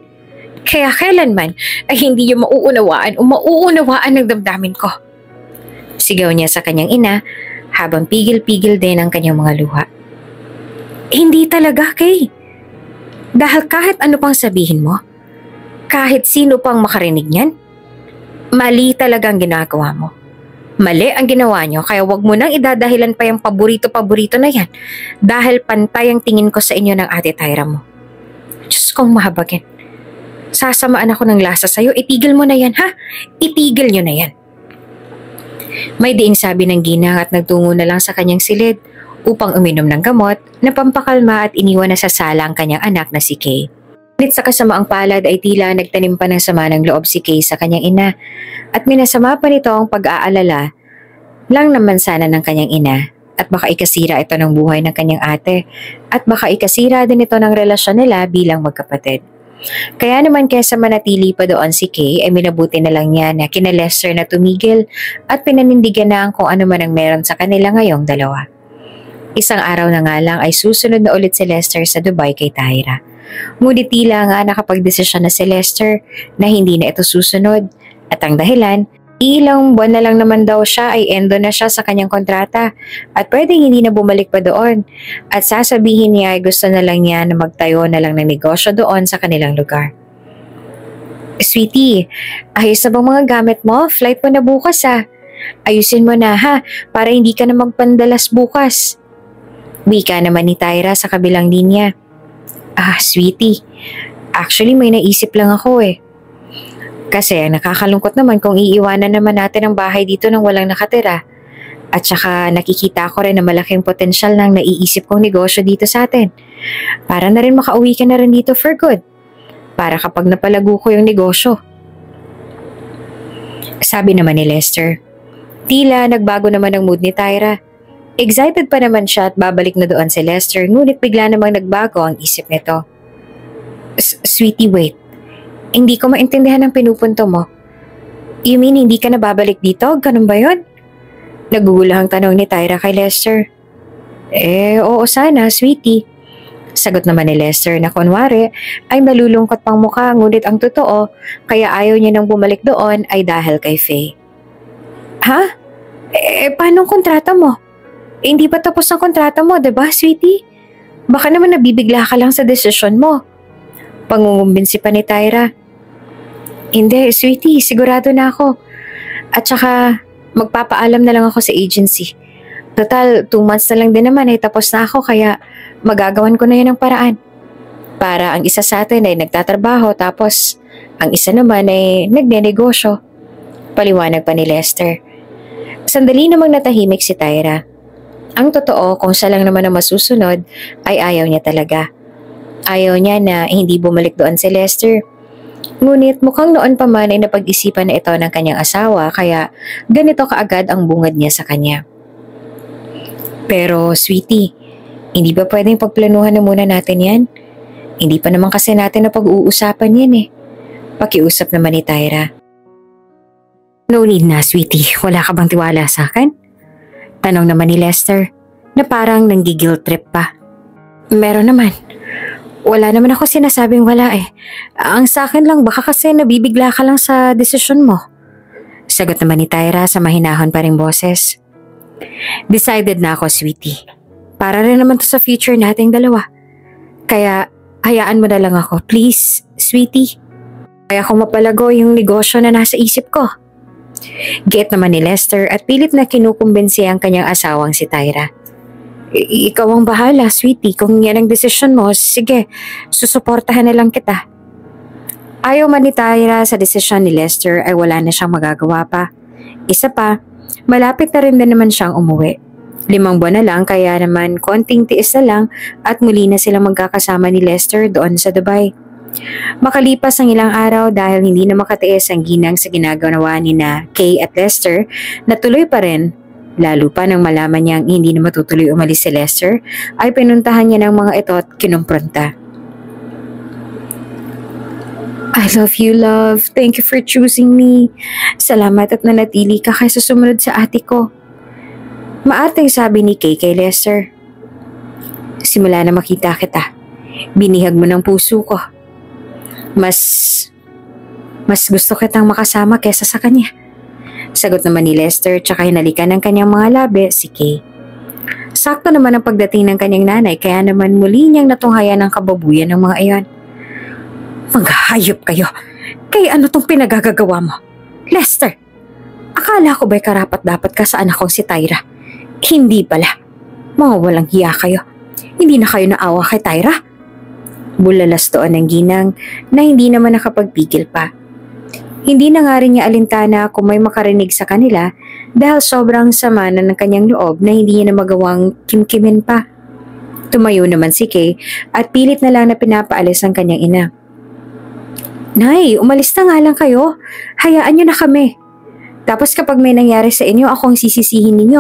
Kaya kailanman ay hindi niyo mauunawaan ng damdamin ko. Sigaw niya sa kanyang ina habang pigil-pigil din ang kanyang mga luha. Hindi talaga, Kay. Dahil kahit ano pang sabihin mo, kahit sino pang makarinig niyan, mali talaga ang ginagawa mo. Mali ang ginawa niyo kaya wag mo nang idadahilan pa yung paborito-paborito na yan dahil pantay ang tingin ko sa inyo ng ate Tyra mo. Diyos kong mahabagin. Sasamaan ako ng lasa sa'yo, itigil mo na yan ha? Itigil niyo na yan. May diing sabi ng ginang at nagtungo na lang sa kanyang silid upang uminom ng gamot na pampakalma at iniwan na sa sala ang kanyang anak na si Kay. Ngunit sa kasamaang palad ay tila nagtanim pa ng sama ng loob si Kay sa kanyang ina at minasama pa nito ang pag-aalala lang naman sana ng kanyang ina at baka ikasira ito ng buhay ng kanyang ate at baka ikasira din ito ng relasyon nila bilang magkapatid. Kaya naman kesa manatili pa doon si Kay ay minabuti na lang niya na kina Lester na tumigil at pinanindigan na ang kung ano man ang meron sa kanila ngayong dalawa. Isang araw na nga lang ay susunod na ulit si Lester sa Dubai kay Tyra. Ngunit tila nga nakapagdesisyon na si Lester na hindi na ito susunod at ang dahilan, ilang buwan na lang naman daw siya ay endo na siya sa kanyang kontrata at pwedeng hindi na bumalik pa doon at sasabihin niya ay gusto na lang niya na magtayo na lang ng negosyo doon sa kanilang lugar. Sweetie, ayos na bang mga gamit mo? Flight mo na bukas Ayusin mo na para hindi ka na magpandalas bukas. Wika naman ni Tyra sa kabilang linya. Sweetie, actually may naisip lang ako Kasi nakakalungkot naman kung iiwanan naman natin ang bahay dito nang walang nakatira. At saka nakikita ko rin na malaking potensyal ng naiisip kong negosyo dito sa atin. Para na rin makauwi ka na rin dito for good. Para kapag napalago ko yung negosyo. Sabi naman ni Lester. Tila nagbago naman ang mood ni Tyra. Excited pa naman siya at babalik na doon si Lester ngunit bigla namang nagbago ang isip nito. Sweetie, wait. Hindi ko maintindihan ang pinupunto mo. You mean hindi ka na babalik dito? Ganun ba yun? Nagugulahang tanong ni Tyra kay Lester. Oo sana, sweetie. Sagot naman ni Lester na kunwari ay nalulungkot pang mukha ngunit ang totoo kaya ayaw niya nang bumalik doon ay dahil kay Faye. Paano ang kontrata mo? Hindi pa tapos ang kontrata mo, diba, sweetie? Baka naman nabibigla ka lang sa desisyon mo. Pangungumbinsi pa ni Tyra. Hindi, sweetie, sigurado na ako. At saka, magpapaalam na lang ako sa agency. Total, 2 months na lang din naman ay tapos na ako kaya magagawan ko na yun ng paraan. Para ang isa sa atin ay nagtatrabaho tapos ang isa naman ay nagnenegosyo. Paliwanag pa ni Lester. Sandali namang natahimik si Tyra. Ang totoo, kung siya lang naman ang masusunod, ay ayaw niya talaga. Ayaw niya na hindi bumalik doon si Lester. Ngunit mukhang noon pa man ay napag-isipan na ito ng kanyang asawa kaya ganito kaagad ang bungad niya sa kanya. Pero sweetie, hindi ba pwedeng pagplanuhan na muna natin yan? Hindi pa naman kasi natin na pag-uusapan yan Pakiusap naman ni Tyra. No need na, sweetie. Wala ka bang tiwala sa akin? Tanong naman ni Lester na parang nanggigil trip pa. Meron naman. Wala naman ako sinasabing wala eh. Ang sa akin lang baka kasi nabibigla ka lang sa desisyon mo. Sagot naman ni Tyra sa mahinahon pa ring boses. Decided na ako, sweetie. Para rin naman to sa future nating dalawa. Kaya hayaan mo na lang ako, please, sweetie. Kaya ko mapalago yung negosyo na nasa isip ko. Get naman ni Lester at pilit na kinukumbinsi ang kanyang asawang si Tyra. Ikaw ang bahala, sweetie. Kung yan ang desisyon mo, sige, susuportahan na lang kita. Ayaw man ni Tyra sa desisyon ni Lester ay wala na siyang magagawa pa. Isa pa, malapit na rin naman siyang umuwi. 5 buwan na lang kaya naman konting tiis na lang at muli na silang magkakasama ni Lester doon sa Dubai. Makalipas ang ilang araw dahil hindi na makatiis ang ginang sa ginagawa ni na Kay at Lester, natuloy pa rin. Lalo pa nang malaman niyang hindi na matutuloy umalis si Lester, ay pinuntahan niya ng mga ito at kinumpronta. I love you, love. Thank you for choosing me. Salamat at nanatili ka kaysa sumunod sa ate ko. Maarteng sabi ni Kay kay Lester. Simula na makita kita, binihag mo ng puso ko. Mas gusto kitang makasama kesa sa kanya. Sagot naman ni Lester tsaka hinalikan ng kanyang mga labi si Kay. Sakto naman ang pagdating ng kanyang nanay kaya naman muli niyang natunghayan ang kababuyan ng mga iyon. Maghayop kayo. Kay ano tong pinagagagawa mo? Lester, akala ko ba'y karapat-dapat ka sa anak kong si Tyra? Hindi pala. Mga walang hiya kayo. Hindi na kayo naawa kay Tyra? Bulalas doon ng ginang na hindi naman nakapagpigil pa. Hindi na nga rin niya alintana kung may makarinig sa kanila dahil sobrang sama na ng kanyang loob na hindi niya na magawang kimkimin pa. Tumayo naman si Kay at pilit na lang na pinapaalis ang kanyang ina. Nay, umalis na nga lang kayo. Hayaan niyo na kami. Tapos kapag may nangyari sa inyo, ako ang sisisihin ninyo.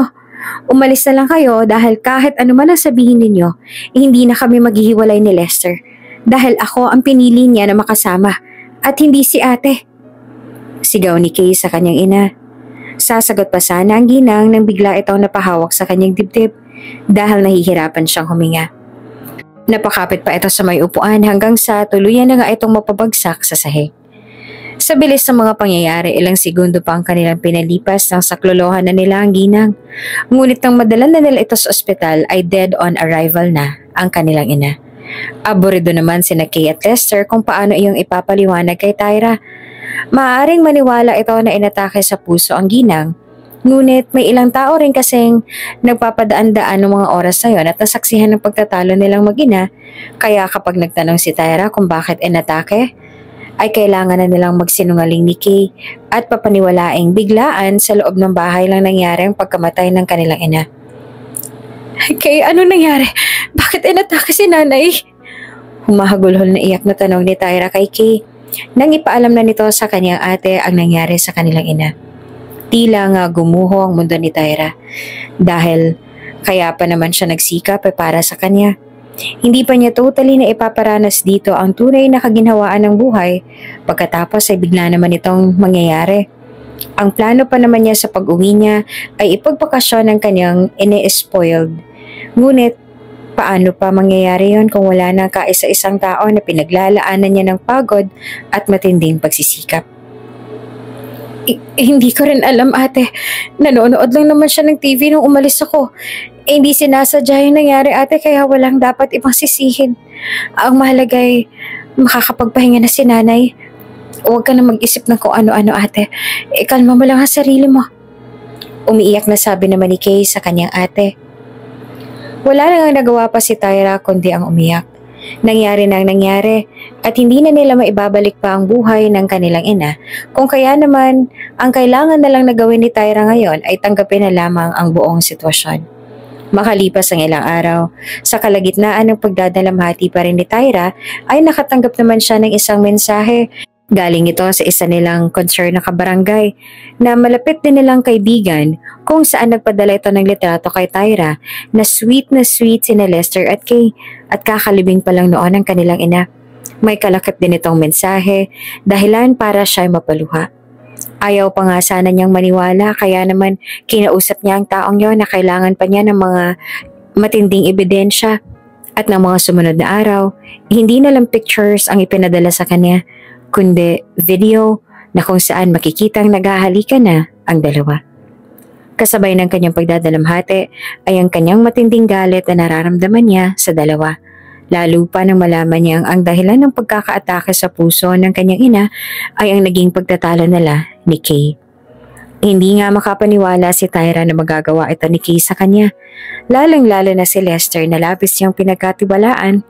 Umalis na lang kayo dahil kahit ano man ang sabihin ninyo, hindi na kami maghihiwalay ni Lester. Dahil ako ang pinili niya na makasama at hindi si ate. Sigaw ni Kay sa kanyang ina. Sasagot pa sana ang ginang nang bigla itong napahawak sa kanyang dibdib dahil nahihirapan siyang huminga. Napakapit pa ito sa may upuan hanggang sa tuluyan na nga itong mapabagsak sa sahig. Sa bilis ng mga pangyayari, ilang segundo pa ang kanilang pinalipas nang saklolohan na nila ang ginang. Ngunit nang madalan na nila ito sa ospital ay dead on arrival na ang kanilang ina. Aburido naman sina Kay at Lester kung paano iyong ipapaliwanag kay Tyra. Maaaring maniwala ito na inatake sa puso ang ginang, ngunit may ilang tao rin kasing nagpapadaan-daan ng mga oras na yon at nasaksihan ng pagtatalo nilang mag-ina, kaya kapag nagtanong si Tyra kung bakit inatake, ay kailangan na nilang magsinungaling ni Kay at papaniwalaing biglaan sa loob ng bahay lang nangyari ang pagkamatay ng kanilang ina. Kay, ano nangyari? Bakit inatake si nanay? Humahagulhol na iyak na tanong ni Tyra kay Kay nang ipaalam na nito sa kanyang ate ang nangyari sa kanilang ina. Tila nga gumuho ang mundo ni Tyra dahil kaya pa naman siya nagsikap para sa kanya. Hindi pa niya totally na ipaparanas dito ang tunay na kaginhawaan ng buhay pagkatapos ay bigla naman itong mangyayari. Ang plano pa naman niya sa pag-uwi niya ay ipagpakasyon ng kanyang ine-spoiled. Ngunit paano pa mangyayari yon kung wala na kaisa-isang tao na pinaglalaanan niya ng pagod at matinding pagsisikap? Hindi ko rin alam, ate. Nanonood lang naman siya ng TV nung umalis ako. Hindi sinasadya yung nangyari, ate, kaya walang dapat ibang sisihin. Ang mahalaga ay makakapagpahinga na si nanay. Huwag ka na mag-isip ng kung ano-ano, ate. Kalma mo lang ang sarili mo. Umiiyak na sabi naman ni Kay sa kanyang ate. Wala na nga nagawa pa si Tyra kundi ang umiyak. Nangyari na ang nangyari at hindi na nila maibabalik pa ang buhay ng kanilang ina. Kung kaya naman, ang kailangan na lang na gawin ni Tyra ngayon ay tanggapin na lamang ang buong sitwasyon. Makalipas ang ilang araw, sa kalagitnaan ng pagdadalamhati pa rin ni Tyra ay nakatanggap naman siya ng isang mensahe. Galing ito sa isa nilang concern na kabarangay na malapit din nilang kaibigan kung saan nagpadala ito ng litrato kay Tyra na sweet sina Lester at Kay at kakalibing pa lang noon ang kanilang ina. May kalakip din itong mensahe dahilan para siya mapaluha. Ayaw pa nga sana niyang maniwala kaya naman kinausap niya ang taong yon na kailangan pa niya ng mga matinding ebidensya. At ng mga sumunod na araw, hindi na lang pictures ang ipinadala sa kanya, kundi video na kung saan makikitang naghahalikan na ang dalawa. Kasabay ng kanyang pagdadalamhati ay ang kanyang matinding galit na nararamdaman niya sa dalawa. Lalo pa nang malaman niyang ang dahilan ng pagkakaatake sa puso ng kanyang ina ay ang naging pagtatalo nila ni Kay. Hindi nga makapaniwala si Tyra na magagawa ito ni Kay sa kanya, lalong-lalo na si Lester na labis niyang pinagkatiwalaan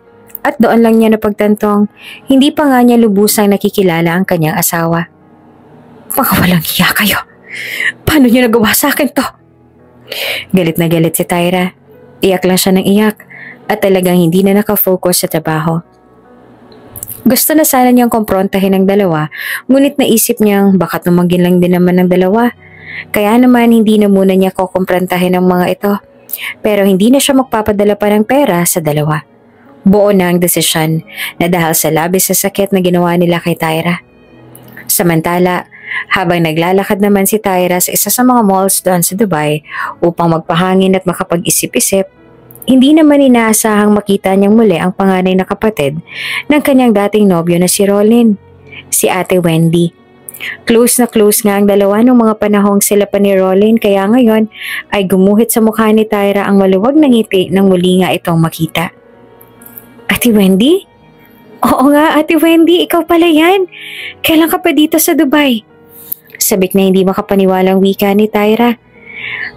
at doon lang niya napagtantong hindi pa nga niya lubusang nakikilala ang kanyang asawa. Mga walang hiya kayo! Paano niyo nagawa sa akin to? Galit na galit si Tyra. Iyak lang siya ng iyak at talagang hindi na nakafocus sa trabaho. Gusto na sana niyang kumprontahin ang dalawa, ngunit naisip niyang baka tumangin lang din naman ng dalawa. Kaya naman hindi na muna niya kukumprontahin ang mga ito. Pero hindi na siya magpapadala pa ng pera sa dalawa. Buo na ang desisyon na dahil sa labis sa sakit na ginawa nila kay Tyra. Samantala, habang naglalakad naman si Tyra sa isa sa mga malls doon sa Dubai upang magpahangin at makapag-isip-isip, hindi naman inaasahang makita niyang muli ang panganay na kapatid ng kanyang dating nobyo na si Rolin, si Ate Wendy. Close na close nga ang dalawa nung mga panahong sila pa ni Rolin kaya ngayon ay gumuhit sa mukha ni Tyra ang maluwag na ngiti nang muli nga itong makita. Ate Wendy? Oo nga, Ate Wendy, ikaw pala yan. Kailan ka pa dito sa Dubai? Sabik na hindi makapaniwalang wika ni Tyra.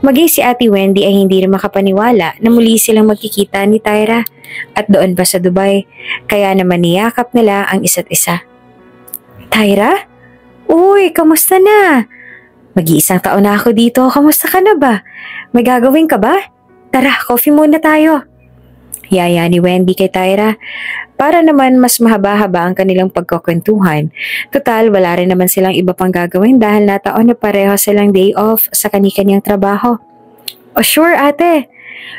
Maging si Ate Wendy ay hindi rin makapaniwala na muli silang magkikita ni Tyra at doon pa sa Dubai, kaya naman niyakap nila ang isa't isa. Tyra? Uy, kamusta na? Mag-iisang taon na ako dito, kamusta ka na ba? May gagawin ka ba? Tara, coffee muna tayo. Yaya ni Wendy kay Tyra para naman mas mahaba-haba ang kanilang pagkukwentuhan. Total, wala rin naman silang iba pang gagawin dahil nataon na pareho silang day off sa kani-kanyang trabaho. Oh sure ate!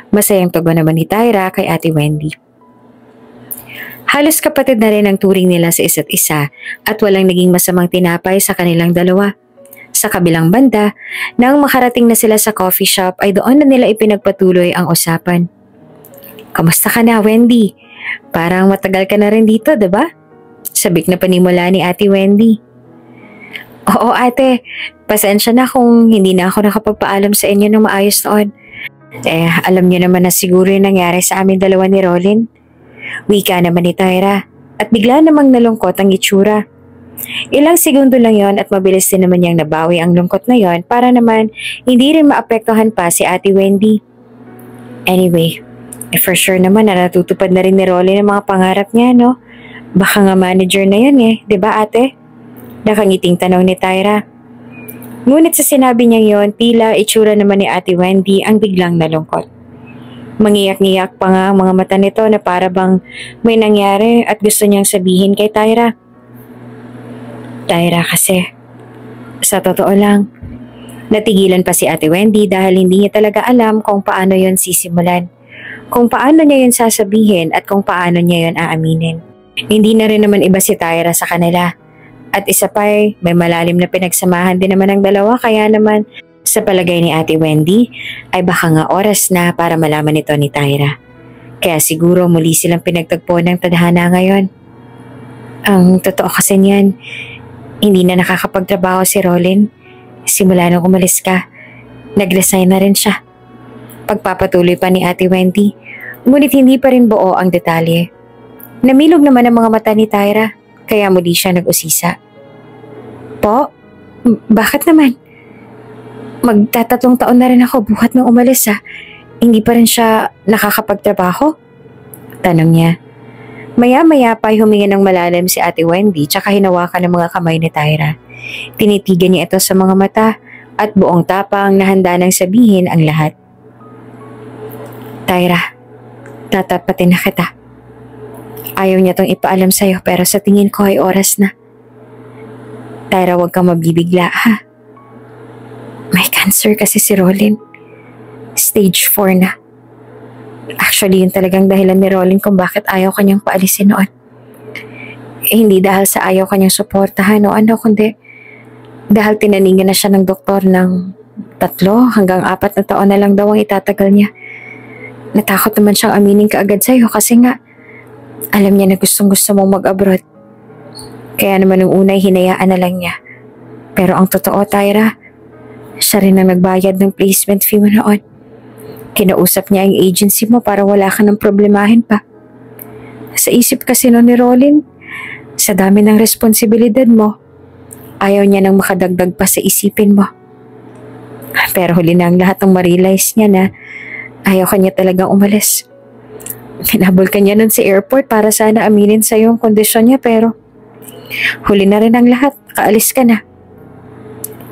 Masayang tugon naman ni Tyra kay Ate Wendy. Halos kapatid na rin ang turing nila sa isa't isa at walang naging masamang tinapay sa kanilang dalawa. Sa kabilang banda, nang makarating na sila sa coffee shop ay doon na nila ipinagpatuloy ang usapan. Kamusta ka na, Wendy? Parang matagal ka na rin dito, diba? Sabik na panimula ni Ate Wendy. Oo ate, pasensya na kung hindi na ako nakapagpaalam sa inyo ng maayos noon. Alam niyo naman na siguro yung nangyari sa amin dalawa ni Rolin. Wika naman ni Tyra at bigla namang nalungkot ang itsura. Ilang segundo lang yon at mabilis din naman niyang nabawi ang lungkot na yon para naman hindi rin maapektuhan pa si Ate Wendy. Anyway, for sure naman na natutupad na rin ni Rolin ang mga pangarap niya, no? Baka nga manager na yan di ba ate? Nakangiting tanong ni Tyra. Ngunit sa sinabi niyang yon, tila itsura naman ni Ate Wendy ang biglang nalungkot. Mangiyak-ngiyak pa nga ang mga mata nito na para bang may nangyari at gusto niyang sabihin kay Tyra. Tyra kasi, sa totoo lang, natigilan pa si Ate Wendy dahil hindi niya talaga alam kung paano yon sisimulan. Kung paano niya yun sasabihin at kung paano niya yun aaminin. Hindi na rin naman iba si Tyra sa kanila. At isa pa may malalim na pinagsamahan din naman ang dalawa kaya naman sa palagay ni Ate Wendy ay baka nga oras na para malaman ito ni Tyra. Kaya siguro muli silang pinagtagpo ng tadhana ngayon. Ang totoo kasi niyan, hindi na nakakapagtrabaho si Rolin. Simula nung umalis ka, nag-resign na rin siya. Pagpapatuloy pa ni Ate Wendy, ngunit hindi pa rin buo ang detalye. Namilog naman ang mga mata ni Tyra, kaya muli siya nag-usisa. Po? Bakit naman? Magtatatlong taon na rin ako buhat nung umalis Hindi pa rin siya nakakapagtrabaho? Tanong niya. Maya-maya pa huminga ng malalim si Ate Wendy tsaka hinawakan ng mga kamay ni Tyra. Tinitigan niya ito sa mga mata at buong tapang na handa nang sabihin ang lahat. Tyra, tatapatin na kita. Ayaw niya tong ipaalam sa'yo pero sa tingin ko ay oras na. Tyra, huwag kang mabibigla ha. May cancer kasi si Rolin. Stage 4 na. Actually, yun talagang dahilan ni Rolin kung bakit ayaw kanyang paalisin noon. Hindi dahil sa ayaw kanyang suportahan o ano, kundi Dahil tinaningan na siya ng doktor ng 3 hanggang 4 na taon na lang daw ang itatagal niya. Natakot naman siyang aminin kaagad sa'yo kasi nga alam niya na gustong gusto mong mag-abroad. Kaya naman nung unay hinayaan na lang niya. Pero ang totoo, Tyra, siya rin ang nagbayad ng placement fee mo noon. Kinausap niya ang agency mo para wala ka ng problemahin pa. Sa isip kasi noon ni Rolin, sa dami ng responsibilidad mo, ayaw niya nang makadagdag pa sa isipin mo. Pero huli na ang lahat ng ma-realize niya na ayaw ka niya talagang umalis. Hinabol ka niya nun sa airport para sana aminin sa'yo ang kondisyon niya pero huli na rin ang lahat, kaalis ka na.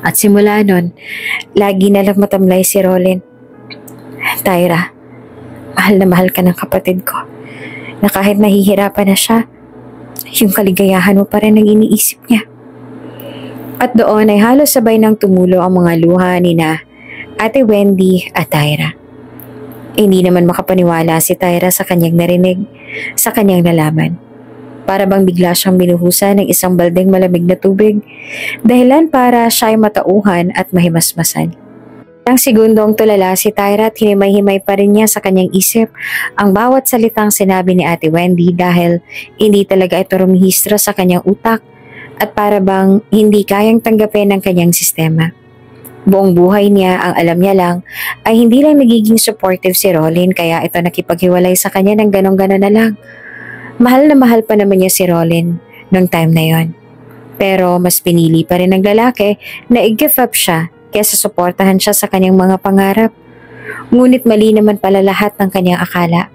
At simula nun, lagi na lang matamlay si Rolin. Tyra, mahal na mahal ka ng kapatid ko na kahit nahihirapan na siya, yung kaligayahan mo pa rin ang iniisip niya. At doon ay halos sabay nang tumulo ang mga luha ni na Ate Wendy at Tyra. Hindi naman makapaniwala si Tyra sa kanyang narinig, sa kanyang nalaman. Para bang bigla siyang binuhusan ng isang baldeng malamig na tubig, dahilan para siya ay matauhan at mahimasmasan. Ilang segundong tulala si Tyra at hinimay-himay pa rin niya sa kanyang isip ang bawat salitang sinabi ni Ate Wendy dahil hindi talaga ito rumihistro sa kanyang utak at para bang hindi kayang tanggapin ng kanyang sistema. Buong buhay niya, ang alam niya lang, ay hindi lang nagiging supportive si Rolin kaya ito nakipaghiwalay sa kanya ng ganong-ganon na lang. Mahal na mahal pa naman niya si Rolin nung time na yon. Pero mas pinili pa rin ng lalaki na i-give up siya kaysa suportahan siya sa kanyang mga pangarap. Ngunit mali naman pala lahat ng kanyang akala.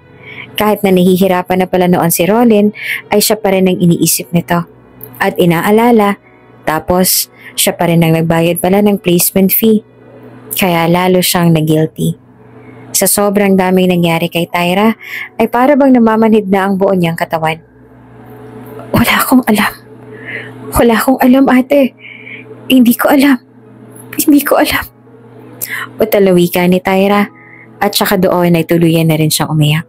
Kahit na nahihirapan na pala noon si Rolin, ay siya pa rin ang iniisip nito. At inaalala, tapos siya pa rin ang nagbayad pala ng placement fee. Kaya lalo siyang na-guilty. Sa sobrang daming nangyari kay Tyra, ay para bang namamanhid na ang buo niyang katawan. Wala akong alam. Wala akong alam, ate. Hindi ko alam. Hindi ko alam. Utalawi ka ni Tyra at saka doon ay tuluyan na rin siyang umiyak.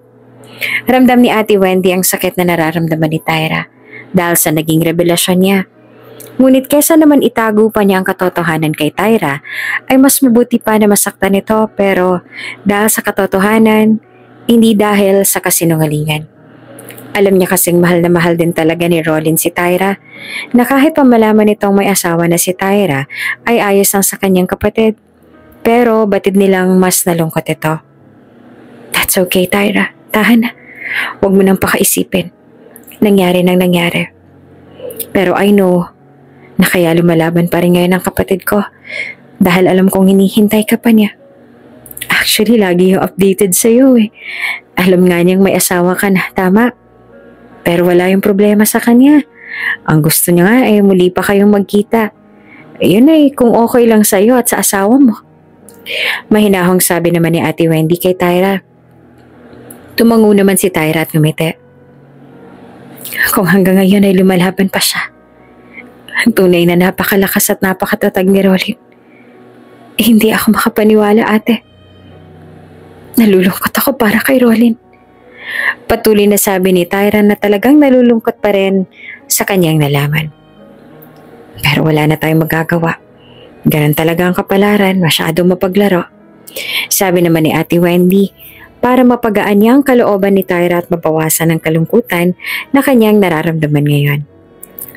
Ramdam ni Ate Wendy ang sakit na nararamdaman ni Tyra dahil sa naging revelasyon niya. Ngunit kesa naman itago pa niya ang katotohanan kay Tyra, ay mas mabuti pa na masaktan ito pero dahil sa katotohanan, hindi dahil sa kasinungalingan. Alam niya kasing mahal na mahal din talaga ni Rolin si Tyra na kahit pa malaman nitong may asawa na si Tyra ay ayos lang sa kanyang kapatid. Pero batid nilang mas nalungkot ito. That's okay, Tyra. Tahan na. Huwag mo nang pakaisipin. Nangyari nang nangyari. Pero I know na kaya lumalaban pa rin ngayon ang kapatid ko dahil alam kong hinihintay ka pa niya. Actually, lagi yung updated sa'yo eh. Alam nga niyang may asawa ka na, tama? Pero wala yung problema sa kanya. Ang gusto niya nga ay muli pa kayong magkita. Ayun ay kung okay lang sa'yo at sa asawa mo. Mahinahong sabi naman ni Ate Wendy kay Tyra. Tumango naman si Tyra at ngumiti. Kung hanggang ngayon ay lumalaban pa siya. Ang tunay na napakalakas at napakatatag ni Rolin. Hindi ako makapaniwala, ate. Nalulungkot ako para kay Rolin. Patuloy na sabi ni Tyra na talagang nalulungkot pa rin sa kanyang nalaman. Pero wala na tayong magagawa. Ganun talaga ang kapalaran, masyadong mapaglaro. Sabi naman ni Ate Wendy, para mapagaan niya ang kalooban ni Tyra at mabawasan ang kalungkutan na kanyang nararamdaman ngayon.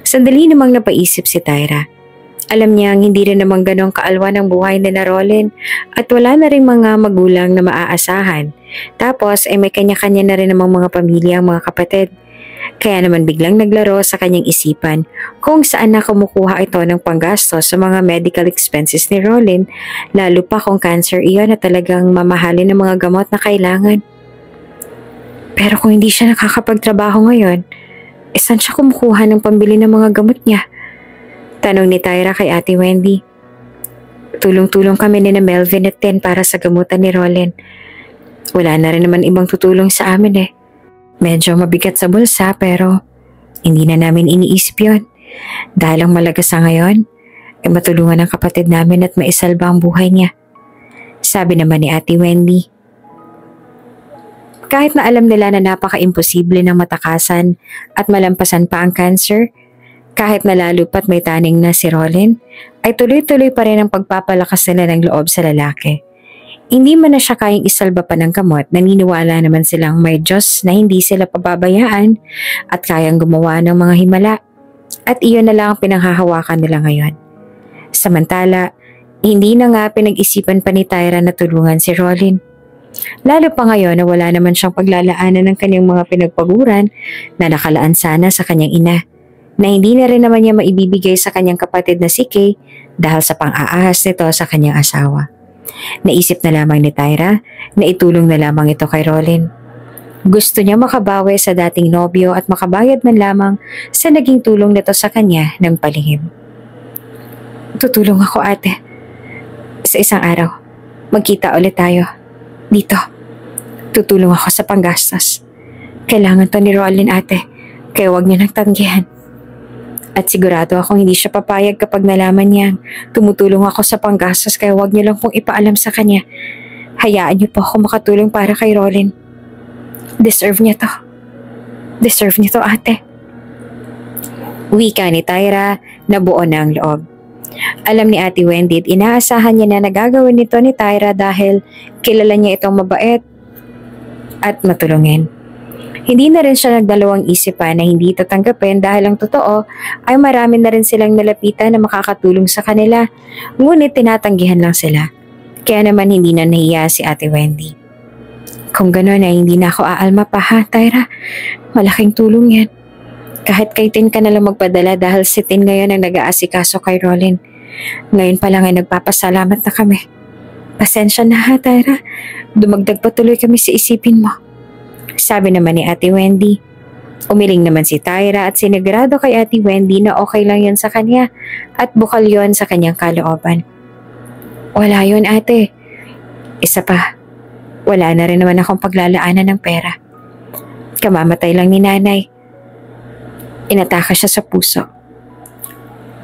Sandali namang napaisip si Tyra. Alam niyang hindi rin namang ganong kaalwa ng buhay ni Rolin at wala na rin mga magulang na maaasahan. Tapos ay may kanya-kanya na rin namang mga pamilya ang mga kapatid. Kaya naman biglang naglaro sa kanyang isipan kung saan na kumukuha ito ng panggastos sa mga medical expenses ni Rolin, lalo pa kung cancer iyon na talagang mamahalin ng mga gamot na kailangan. Pero kung hindi siya nakakapagtrabaho ngayon, saan siya kumukuha ng pambili ng mga gamot niya? Tanong ni Tyra kay Ate Wendy. Tulong-tulong kami ni na Melvin at Ten para sa gamutan ni Rolin. Wala na rin naman ibang tutulong sa amin eh. Medyo mabigat sa bulsa pero hindi na namin iniisip yon. Dahil ang malaga sa ngayon ay matulungan ang kapatid namin at maisalba ang buhay niya. Sabi naman ni Ate Wendy. Kahit na alam nila na napaka-imposible ng matakasan at malampasan pa ang cancer, Kahit na lalo pa't may taning na si Rolin, ay tuloy-tuloy pa rin ang pagpapalakas nila ng loob sa lalaki. Hindi man na siya kayang isalba pa ng gamot, naniniwala naman silang may Diyos na hindi sila pababayaan at kayang gumawa ng mga himala. At iyon na lang ang pinanghahawakan nila ngayon. Samantala, hindi na nga pinag-isipan pa ni Tyra na tulungan si Rolin. Lalo pa ngayon na wala naman siyang paglalaanan ng kanyang mga pinagpaguran na nakalaan sana sa kanyang ina, na hindi na rin naman niya maibibigay sa kanyang kapatid na si Kay dahil sa pang-aahas nito sa kanyang asawa. Naisip na lamang ni Tyra na itulong na lamang ito kay Rolin. Gusto niya makabawi sa dating nobyo at makabayad man lamang sa naging tulong nito sa kanya ng palihim. Tutulong ako, ate. Sa isang araw, magkita ulit tayo. Dito. Tutulong ako sa panggastos. Kailangan to ni Rolin, ate. Kaya huwag niya nang tanggihan. At sigurado akong hindi siya papayag kapag nalaman niyang tumutulong ako sa panggastos, kaya huwag niyo lang pong ipaalam sa kanya. Hayaan niyo po ako makatulong para kay Rolin. Deserve niya to. Deserve niya to, ate. Wika ni Tyra na buo na ang loob. Alam ni Ate Wendy at inaasahan niya na nagagawin nito ni Tyra dahil kilala niya itong mabait at matulungin. Hindi na rin siya nagdalawang isip pa na hindi ito tanggapin dahil ang totoo ay marami na rin silang nalapitan na makakatulong sa kanila, ngunit tinatanggihan lang sila. Kaya naman hindi na nahiya si Ate Wendy. Kung gano'n ay hindi na ako aalma pa, ha, Tyra? Malaking tulong yan. Kahit kay Tin ka nalang magpadala dahil si Tin ngayon ang nag-aasikaso kay Rolin. Ngayon pa lang ay nagpapasalamat na kami. Pasensya na, ha, Tyra. Dumagdag pa tuloy kami sa isipin mo. Sabi naman ni Ate Wendy. Umiling naman si Tyra at sinigurado kay Ate Wendy na okay lang yan sa kanya at bukal yon sa kanyang kalooban. Wala yon, ate. Isa pa, wala na rin naman akong paglalaanan ng pera. Kamamatay lang ni nanay. Inataka siya sa puso.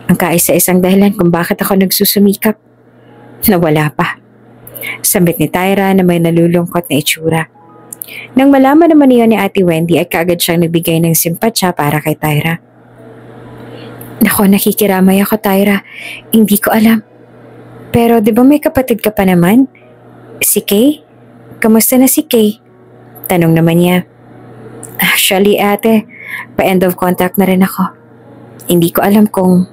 Ang kaisa-isang dahilan kung bakit ako nagsusumikap. Nawala pa. Sambit ni Tyra na may nalulungkot na itsura. Nang malaman naman niya ni Ate Wendy ay kaagad siyang nagbigay ng simpatsya para kay Tyra. Nako, nakikiramay ako, Tyra. Hindi ko alam. Pero di ba may kapatid ka pa naman? Si Kay? Kamusta na si Kay? Tanong naman niya. Actually, ate, pa-end of contact na rin ako. Hindi ko alam kung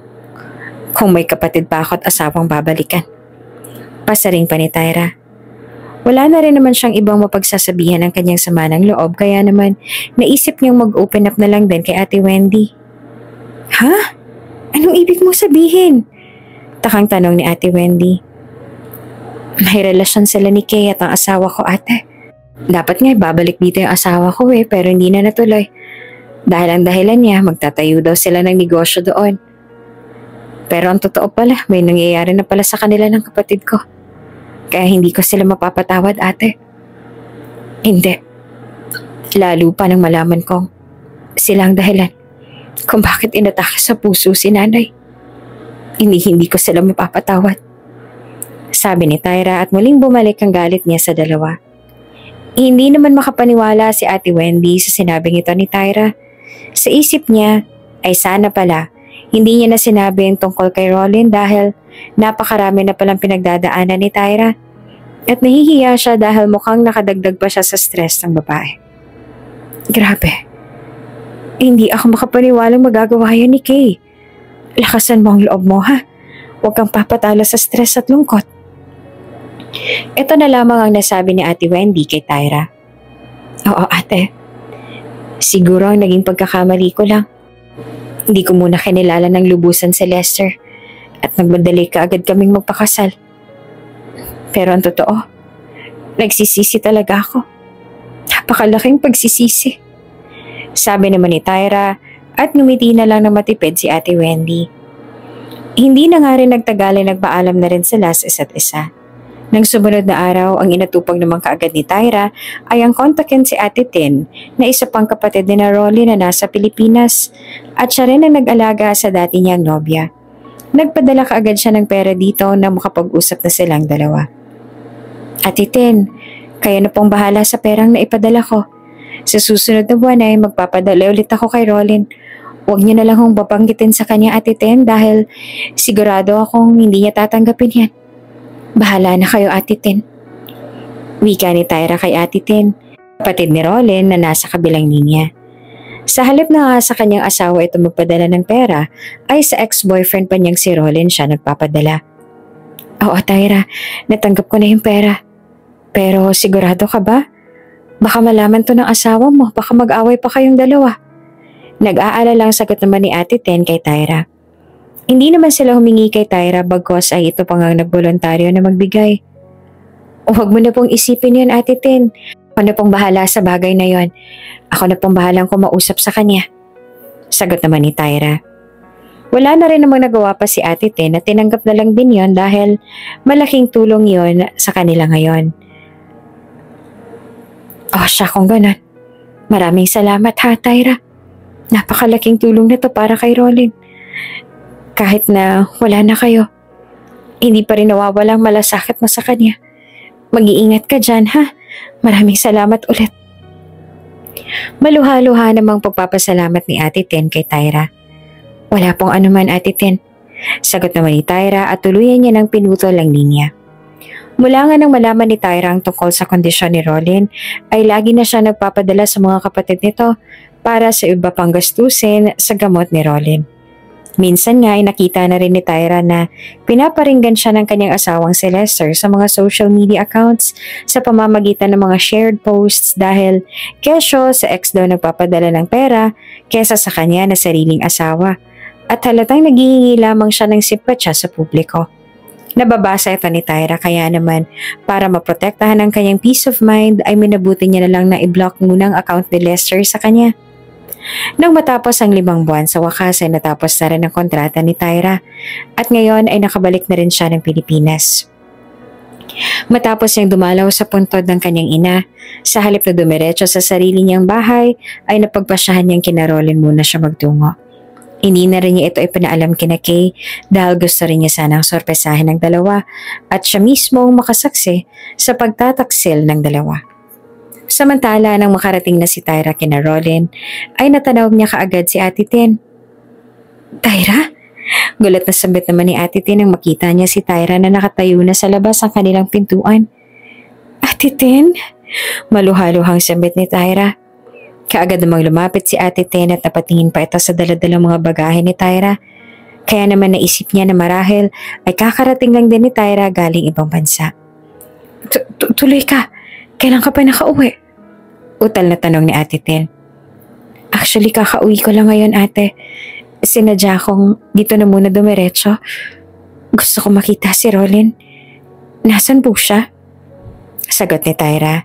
may kapatid pa ako at asawang babalikan. Pasaring pa ni Tyra. Wala na rin naman siyang ibang mapagsasabihan ng kanyang sama ng loob, kaya naman naisip niyang mag-open up na lang din kay Ate Wendy. Ha? Anong ibig mo sabihin? Takang tanong ni Ate Wendy. May relasyon sila ni Kay at ang asawa ko, ate. Dapat nga babalik dito yung asawa ko pero hindi na natuloy. Dahil ang dahilan niya, magtatayo daw sila ng negosyo doon. Pero ang totoo pala, may nangyayari na pala sa kanila ng kapatid ko. Kaya hindi ko sila mapapatawad, ate. Hindi. Lalo pa nang malaman kong sila ang dahilan kung bakit inatake sa puso si nanay. Hindi ko sila mapapatawad. Sabi ni Tyra at muling bumalik ang galit niya sa dalawa. Hindi naman makapaniwala si Ate Wendy sa sinabing ito ni Tyra. Sa isip niya ay sana pala hindi niya na sinabi ang tungkol kay Rolin dahil napakarami na palang pinagdadaanan ni Tyra. At nahihiya siya dahil mukhang nakadagdag pa siya sa stress ng babae. Grabe. Hindi ako makapaniwalang magagawa yan ni Kay. Lakasan mo ang loob mo, ha? Huwag kang papatalo sa stress at lungkot. Ito na lamang ang nasabi ni Ate Wendy kay Tyra. Oo, ate. Siguro ang naging pagkakamali ko lang. Hindi ko muna kinilala ng lubusan si Lester at nagmadali ka agad kaming magpakasal. Pero ang totoo, nagsisisi talaga ako. Napakalaking pagsisisi. Sabi naman ni Tyra at ngumiti na lang na matipid si Ate Wendy. Hindi na nga rin nagtagal ay nagpaalam na rin sila sa isa't isa. Nang sumunod na araw, ang inatupag naman kaagad ni Tyra ay ang kontakin si Ate Tin na isa pang kapatid ni Rolin na nasa Pilipinas at siya rin ang nag-alaga sa dati niyang nobya. Nagpadala kaagad siya ng pera dito na makapag-usap na silang dalawa. Ate Tin, kayo na pong bahala sa perang na ipadala ko. Sa susunod na buwan ay magpapadala ulit ako kay Rolin. Huwag niyo na lang hong babanggitin sa kanya, Ate Ten, dahil sigurado akong hindi niya tatanggapin yan. Bahala na kayo, Ate Ten. Wika ni Tyra kay Ate Ten, kapatid ni Rolin na nasa kabilang linya. Sa halip na nga sa kanyang asawa ito magpadala ng pera, ay sa ex-boyfriend pa niyang si Rolin siya nagpapadala. Oo, Tyra, natanggap ko na yung pera. Pero sigurado ka ba? Baka malaman to ng asawa mo, baka mag-away pa kayong dalawa. Nag-aalalang sagot naman ni Ate Ten kay Tyra. Hindi naman sila humingi kay Tyra bagkos ay ito pang ang nagboluntaryo na magbigay. Huwag mo na pong isipin yun, Ate Ten. Ako na pong bahala sa bagay na yon. Ako na pong bahalang kumausap sa kanya. Sagot naman ni Tyra. Wala na rin namang nagawa pa si Ate Ten at tinanggap na lang din yon dahil malaking tulong yon sa kanila ngayon. Oh, siya kung ganon. Maraming salamat ha, Tyra. Napakalaking tulong na to para kay Rolin. Kahit na wala na kayo, hindi pa rin nawawalang malasakit mo sa kanya. Mag-iingat ka dyan ha. Maraming salamat ulit. Maluha-luha namang pagpapasalamat ni Ate Ten kay Tyra. Wala pong anuman, Ate Ten. Sagot naman ni Tyra at tuluyan niya ng pinutol ang linya. Mula nga nang malaman ni Tyra ang tungkol sa kondisyon ni Rolin, ay lagi na siya nagpapadala sa mga kapatid nito para sa iba pang gastusin sa gamot ni Rolin. Minsan nga ay nakita na rin ni Tyra na pinaparinggan siya ng kanyang asawang si Lester sa mga social media accounts sa pamamagitan ng mga shared posts dahil kesyo sa ex daw nagpapadala ng pera kesa sa kanya na sariling asawa at halatang naghihingi lamang siya ng simpatya sa publiko. Nababasa ito ni Tyra kaya naman para maprotektahan ang kanyang peace of mind ay minabuti niya na lang na i-block muna ang account ni Lester sa kanya. Nang matapos ang 5 buwan sa wakas ay natapos na rin ang kontrata ni Tyra at ngayon ay nakabalik na rin siya ng Pilipinas. Matapos niyang dumalaw sa puntod ng kanyang ina, sa halip na dumiretso sa sarili niyang bahay ay napagpasyahan niyang kina Rolin muna siya magtungo. Hindi na rin niya ito ipinaalam kina Kay dahil gusto rin niya sanang sorpresahin ng dalawa at siya mismo ang makasaksi sa pagtataksil ng dalawa. Samantala nang makarating na si Tyra kina Rolin, ay natanaw niya kaagad si Ate Ten. Tyra? Gulat na sambit naman ni Ate Ten nang makita niya si Tyra na nakatayo na sa labas ng kanilang pintuan. Ate Ten? Maluhaluhang sambit ni Tyra. Kaagad namang lumapit si Ate Ten at napatingin pa ito sa daladalang mga bagahe ni Tyra. Kaya naman naisip niya na marahil ay kakarating lang din ni Tyra galing ibang bansa. Tuloy ka. Kailan ka pa nakauwi? Utal na tanong ni Ate Ten. Actually, kakauwi ko lang ngayon, ate. Sinadya kong dito na muna dumiretso. Gusto ko makita si Rolin. Nasaan po siya? Sagot ni Tyra.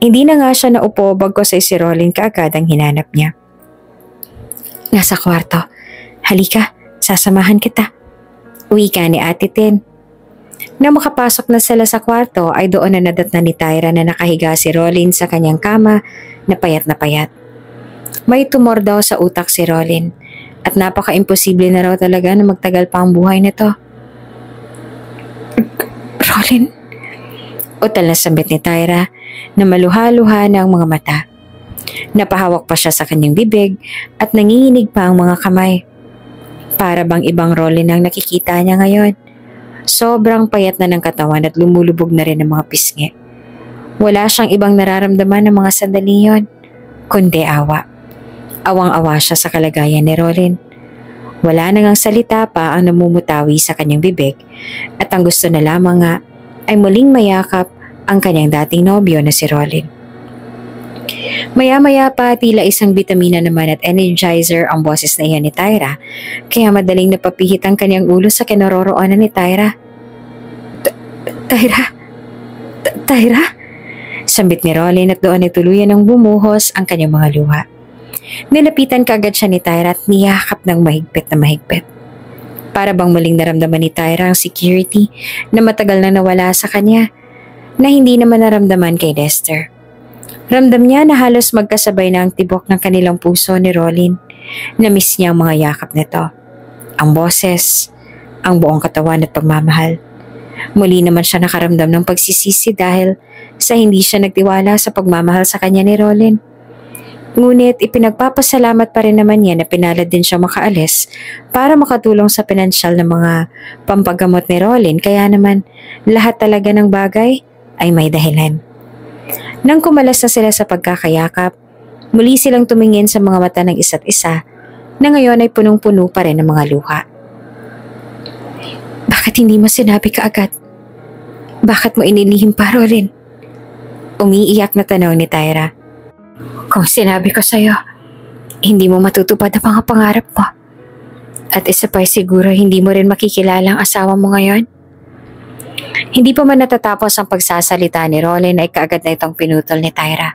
Hindi na nga siya naupo bagkos ay si Rolin kaagad ang hinanap niya. Nasa kwarto. Halika, sasamahan kita. Uwi ka ni Ate Ten. Nang makapasok na sila sa kwarto ay doon na nadatnan ni Tyra na nakahiga si Rolin sa kanyang kama na payat na payat. May tumor daw sa utak si Rolin at napaka-imposible na raw talaga na magtagal pa ang buhay nito. Rolin? Utal na sambit ni Tyra na maluha-luha na ang mga mata. Napahawak pa siya sa kanyang bibig at nanginginig pa ang mga kamay. Para bang ibang Rolin ang nakikita niya ngayon. Sobrang payat na ng katawan at lumulubog na rin ang mga pisngi. Wala siyang ibang nararamdaman ng mga sandali yon, kundi awa. Awang-awa siya sa kalagayan ni Rolin. Wala nang ang salita pa ang namumutawi sa kanyang bibig at ang gusto na lamang nga ay muling mayakap ang kanyang dating nobyo na si Rolin. Maya-maya pa tila isang bitamina naman at energizer ang boses na iyan ni Tyra, kaya madaling napapihit ang kanyang ulo sa kinaroroonan ni Tyra. Tyra? Sambit ni Rolin at doon ay tuluyan ng bumuhos ang kanyang mga luha. Nilapitan kaagad siya ni Tyra at niyakap ng mahigpit na mahigpit. Para bang muling naramdaman ni Tyra ang security na matagal na nawala sa kanya na hindi naman naramdaman kay Lester. Ramdam niya na halos magkasabay na ang tibok ng kanilang puso ni Rolin. Na-miss niya ang mga yakap nito. Ang boses, ang buong katawan at pagmamahal. Muli naman siya nakaramdam ng pagsisisi dahil sa hindi siya nagtiwala sa pagmamahal sa kanya ni Rolin. Ngunit ipinagpapasalamat pa rin naman niya na pinalad din siya makaalis para makatulong sa pinansyal ng mga pampagamot ni Rolin, kaya naman lahat talaga ng bagay ay may dahilan. Nang kumalas na sila sa pagkakayakap, muli silang tumingin sa mga mata ng isa't isa na ngayon ay punong-puno pa rin ng mga luha. Bakit hindi mo sinabi kaagad? Bakit mo inilihim pa, Rolin? Umiiyak na tanong ni Tyra. Kung sinabi ko sa'yo, hindi mo matutupad ang mga pangarap mo. At isa pa siguro hindi mo rin makikilala ang asawa mo ngayon. Hindi pa man natatapos ang pagsasalita ni Rolin ay kaagad na itong pinutol ni Tyra.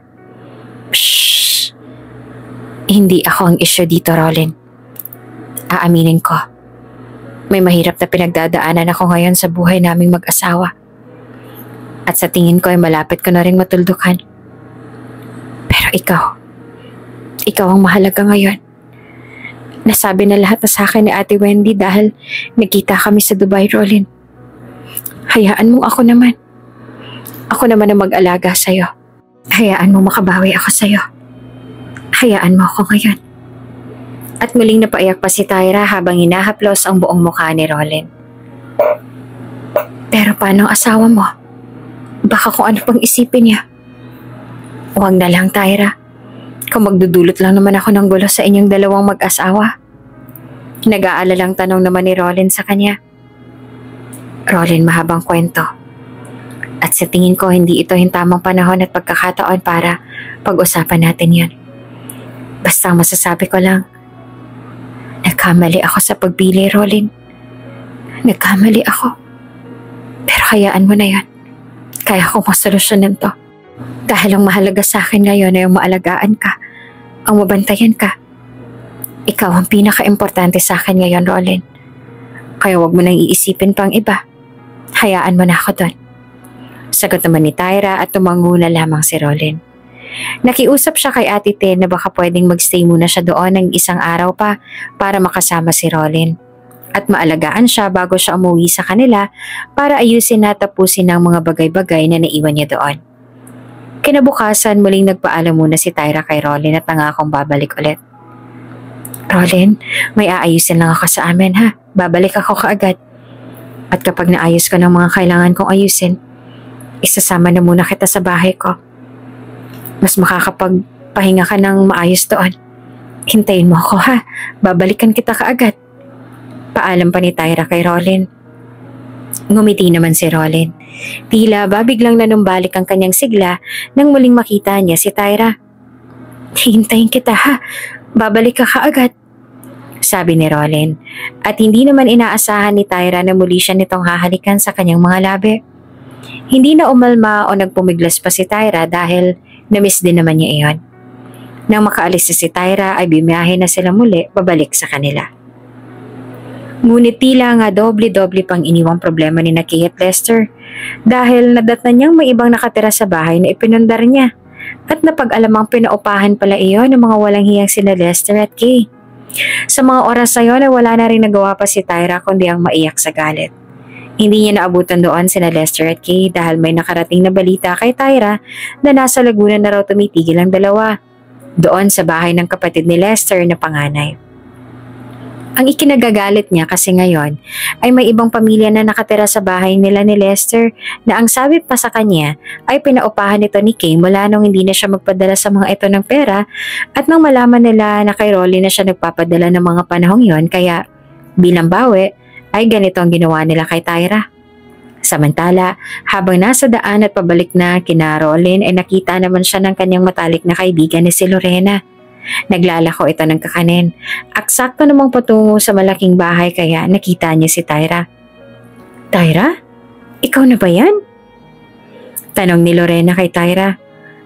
Shhh! Hindi ako ang issue dito, Rolin. Aaminin ko. May mahirap na pinagdadaanan ako ngayon sa buhay naming mag-asawa. At sa tingin ko ay malapit ko na rin matuldukan. Pero ikaw ang mahalaga ngayon. Nasabi na lahat na sa akin ni Ate Wendy dahil nagkita kami sa Dubai, Rolin. Hayaan mo ako naman. Ako naman ang mag-alaga sa'yo. Hayaan mo makabawi ako sa'yo. Hayaan mo ako ngayon. At muling napaiyak pa si Tyra habang hinahaplos ang buong mukha ni Rolin. Pero paano ang asawa mo? Baka kung ano pang isipin niya. Huwag na lang, Tyra. Kung magdudulot lang naman ako ng gulo sa inyong dalawang mag-asawa. Nag-aalalang tanong naman ni Rolin sa kanya. Rolin, mahabang kwento. At sa tingin ko, hindi ito yung tamang panahon at pagkakataon para pag-usapan natin yan. Basta ang masasabi ko lang, nagkamali ako sa pagpili, Rolin. Nagkamali ako. Pero hayaan mo na yan. Kaya ko masolusyonan to. Dahil ang mahalaga sa akin ngayon ay ang maalagaan ka, ang mabantayan ka. Ikaw ang pinaka-importante sa akin ngayon, Rolin. Kaya wag mo nang iisipin pang iba. Hayaan mo na ako doon. Sagot naman ni Tyra at tumango na lamang si Rolin. Nakiusap siya kay Ate Ten na baka pwedeng magstay muna siya doon ng isang araw pa para makasama si Rolin. At maalagaan siya bago siya umuwi sa kanila para ayusin at tapusin ang mga bagay-bagay na naiwan niya doon. Kinabukasan, muling nagpaalam muna si Tyra kay Rolin at nangakong babalik ulit. Rolin, may aayusin lang ako sa amin ha. Babalik ako kaagad. At kapag naayos ko ng mga kailangan kong ayusin, isasama na muna kita sa bahay ko. Mas makakapagpahinga ka ng maayos doon. Hintayin mo ako ha. Babalikan kita kaagad. Paalam pa ni Tyra kay Rolin. Ngumiti naman si Rolin. Tila ba biglang nanumbalik ang kanyang sigla nang muling makita niya si Tyra. Hintayin kita ha. Babalik ka kaagad. Sabi ni Rolin. At hindi naman inaasahan ni Tyra na muli siya nitong hahalikan sa kanyang mga labi. Hindi na umalma o nagpumiglas pa si Tyra dahil na-miss din naman niya iyon. Nang makaalis na si Tyra ay bimahe na sila muli babalik sa kanila. Ngunit tila nga doble-doble pang iniwang problema ni Kay at Lester dahil nadatnan niyang may ibang nakatira sa bahay na ipinundar niya at napag-alamang pinaupahan pala iyon ng mga walang hiyang sina Lester at Kay. Sa mga oras na yun ay wala na rin nagawa pa si Tyra kundi ang maiyak sa galit. Hindi niya naabutan doon sina Lester at Kay dahil may nakarating na balita kay Tyra na nasa Laguna na raw tumitigil ang dalawa doon sa bahay ng kapatid ni Lester na panganay. Ang ikinagagalit niya kasi ngayon ay may ibang pamilya na nakatira sa bahay nila ni Lester na ang sabi pa sa kanya ay pinaupahan nito ni Kay mula nung hindi na siya magpadala sa mga ito ng pera at nang malaman nila na kay Rolly na siya nagpapadala ng mga panahong yon kaya bilang bawi ay ganito ang ginawa nila kay Tyra. Samantala, habang nasa daan at pabalik na kina Rolin ay nakita naman siya ng kanyang matalik na kaibigan ni si Lorena. Naglalako ito ng kakanin. Aksakto namang patungo sa malaking bahay kaya nakita niya si Tyra. Tyra? Ikaw na ba yan? Tanong ni Lorena kay Tyra.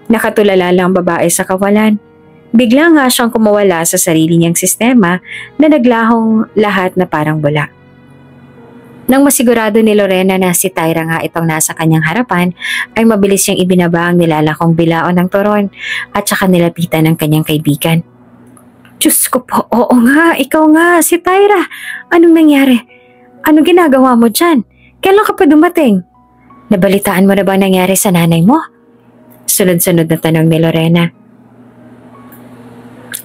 Nakatulala lang babae sa kawalan. Bigla nga siyang kumawala sa sarili niyang sistema na naglahong lahat na parang bula. Nang masigurado ni Lorena na si Tyra nga itong nasa kanyang harapan, ay mabilis siyang ibinaba ang nilalakong bilaon ng turon at saka nilapitan ng kanyang kaibigan. Diyos ko po, oo nga, ikaw nga, si Tyra. Anong nangyari? Anong ginagawa mo dyan? Kailan ka pa dumating? Nabalitaan mo na ba nangyari sa nanay mo? Sunod-sunod na tanong ni Lorena.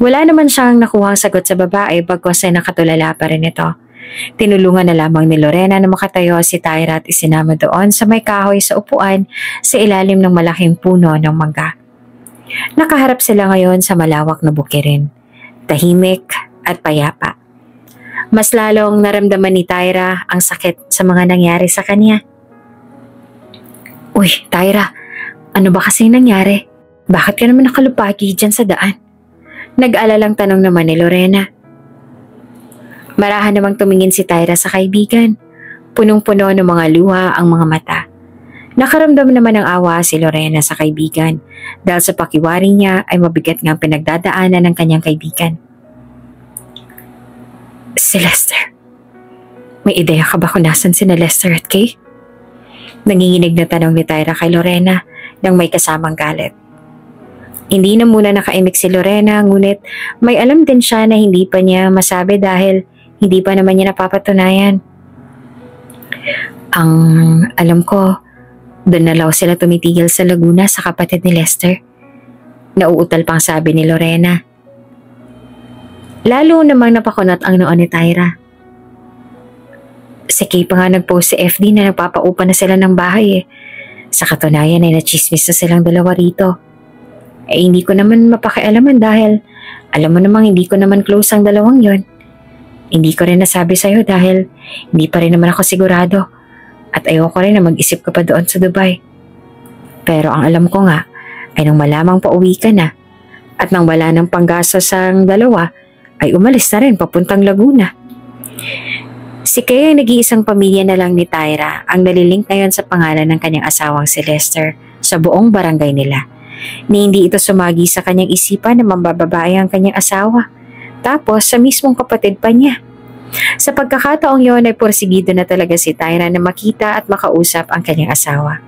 Wala naman siyang nakuhang sagot sa babae bagkos ay nakatulala pa rin ito. Tinulungan na lamang ni Lorena na makatayo si Tyra at isinama doon sa may kahoy sa upuan sa ilalim ng malaking puno ng mangga. Nakaharap sila ngayon sa malawak na bukirin, tahimik at payapa. Mas lalong naramdaman ni Tyra ang sakit sa mga nangyari sa kanya. Uy, Tyra, ano ba kasi nangyari? Bakit ka naman nakalupagi dyan sa daan? Nag-alalang tanong naman ni Lorena. Marahan namang tumingin si Tyra sa kaibigan. Punong-puno ng mga luha ang mga mata. Nakaramdam naman ng awa si Lorena sa kaibigan dahil sa pakiwari niya ay mabigat nga pinagdadaanan ng kanyang kaibigan. Si Lester. May ideya ka ba kung nasan sina Lester at Kay? Nanginginig na tanong ni Tyra kay Lorena nang may kasamang galit. Hindi na muna nakaimik si Lorena, ngunit may alam din siya na hindi pa niya masabi dahil hindi pa naman niya napapatunayan. Ang alam ko, doon na law sila tumitigil sa Laguna sa kapatid ni Lester. Nauutal pang sabi ni Lorena. Lalo namang napakunot ang noon ni Tyra. Si Kay pa nga nag-post sa FD na nagpapaupa na sila ng bahay eh. Sa katunayan ay nachismis na silang dalawa rito. Hindi ko naman mapakialaman dahil alam mo namang hindi ko naman close ang dalawang yon. Hindi ko rin nasabi sa'yo dahil hindi pa rin naman ako sigurado at ayoko rin na mag-isip ka pa doon sa Dubai. Pero ang alam ko nga ay nang malamang pauwi ka na at nang wala ng panggastos ang dalawa ay umalis na rin papuntang Laguna. Si Kay ay nag-iisang pamilya na lang ni Tyra ang nalilink ngayon sa pangalan ng kanyang asawang si Lester sa buong barangay nila. Ni hindi ito sumagi sa kanyang isipan na mambababae ang kanyang asawa. Tapos sa mismong kapatid pa niya. Sa pagkakataong yon ay porsigido na talaga si Tyra na makita at makausap ang kanyang asawa.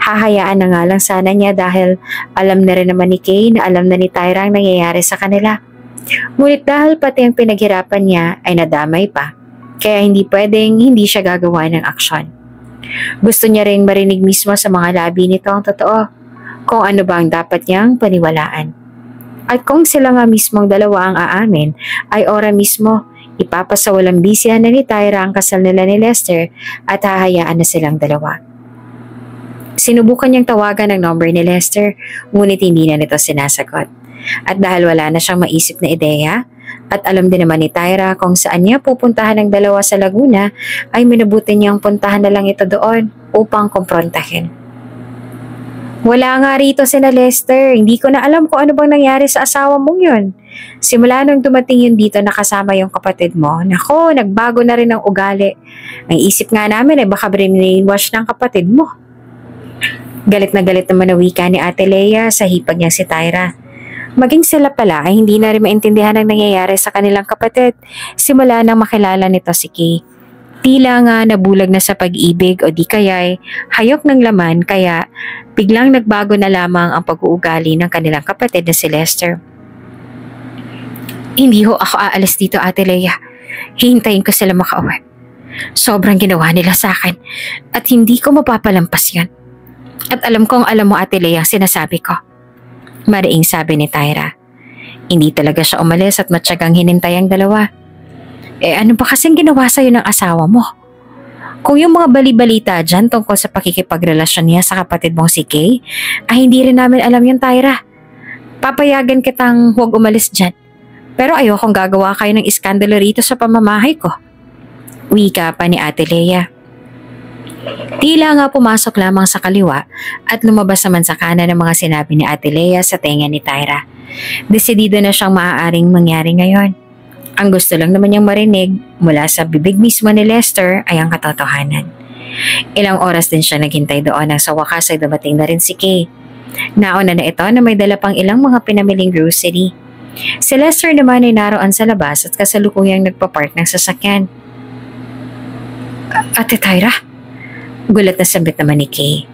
Hahayaan na nga lang sana niya dahil alam na rin naman ni Kay na alam na ni Tyra ang nangyayari sa kanila. Ngunit dahil pati ang pinaghirapan niya ay nadamay pa, kaya hindi pwedeng hindi siya gagawa ng aksyon. Gusto niya ring marinig mismo sa mga labi nito ang totoo. Kung ano ba ang dapat niyang paniwalaan. At kung sila nga mismong dalawa ang aamin, ay ora mismo ipapasawalang bisihan na ni Tyra ang kasal nila ni Lester at hahayaan na silang dalawa. Sinubukan niyang tawagan ang number ni Lester, ngunit hindi na nito sinasagot. At dahil wala na siyang maisip na ideya, at alam din naman ni Tyra kung saan niya pupuntahan ang dalawa sa Laguna, ay minabuti niyang puntahan na lang ito doon upang kumprontahin. Wala nga rito sina Lester. Hindi ko na alam kung ano bang nangyari sa asawa mong yun. Simula nung dumating yun dito nakasama yung kapatid mo, nako, nagbago na rin ang ugali. Ang isip nga namin ay baka brainwash ng kapatid mo. Galit na naman na wika ni Ate Lea sa hipag niyang si Tyra. Maging sila pala ay hindi na rin maintindihan ang nangyayari sa kanilang kapatid simula nang makilala nito si Kay. Tila nga nabulag na sa pag-ibig o di kaya'y hayok ng laman kaya biglang nagbago na lamang ang pag-uugali ng kanilang kapatid na si Lester. Hindi ho ako aalis dito, Ate Lea. Hihintayin ko sila makauwi. Sobrang ginawa nila sa akin at hindi ko mapapalampas yan. At alam kong alam mo, Ate Lea, ang sinasabi ko. Mariing sabi ni Tyra. Hindi talaga siya umalis at matyagang hinintay ang dalawa. Ano ba kasing ginawa sa'yo ng asawa mo? Kung yung mga bali-balita dyan tungkol sa pakikipagrelasyon niya sa kapatid mong si Kay, ay hindi rin namin alam yung Tyra. Papayagan kitang huwag umalis dyan. Pero ayokong gagawa kayo ng iskandalo rito sa pamamahay ko. Wika pa ni Ate Lea. Tila nga pumasok lamang sa kaliwa at lumabas naman sa kanan ng mga sinabi ni Ate Lea sa tenga ni Tyra. Desidido na siyang maaaring mangyari ngayon. Ang gusto lang naman niyang marinig mula sa bibig mismo ni Lester ay ang katotohanan. Ilang oras din siya naghintay doon nang sa wakas ay dumating na rin si Kay. Nauna na ito na may dala pang ilang mga pinamiling grocery. Si Lester naman ay naroon sa labas at kasalukuyang nagpapark ng sasakyan. Ate Tyra? Gulat na sabit naman ni Kay.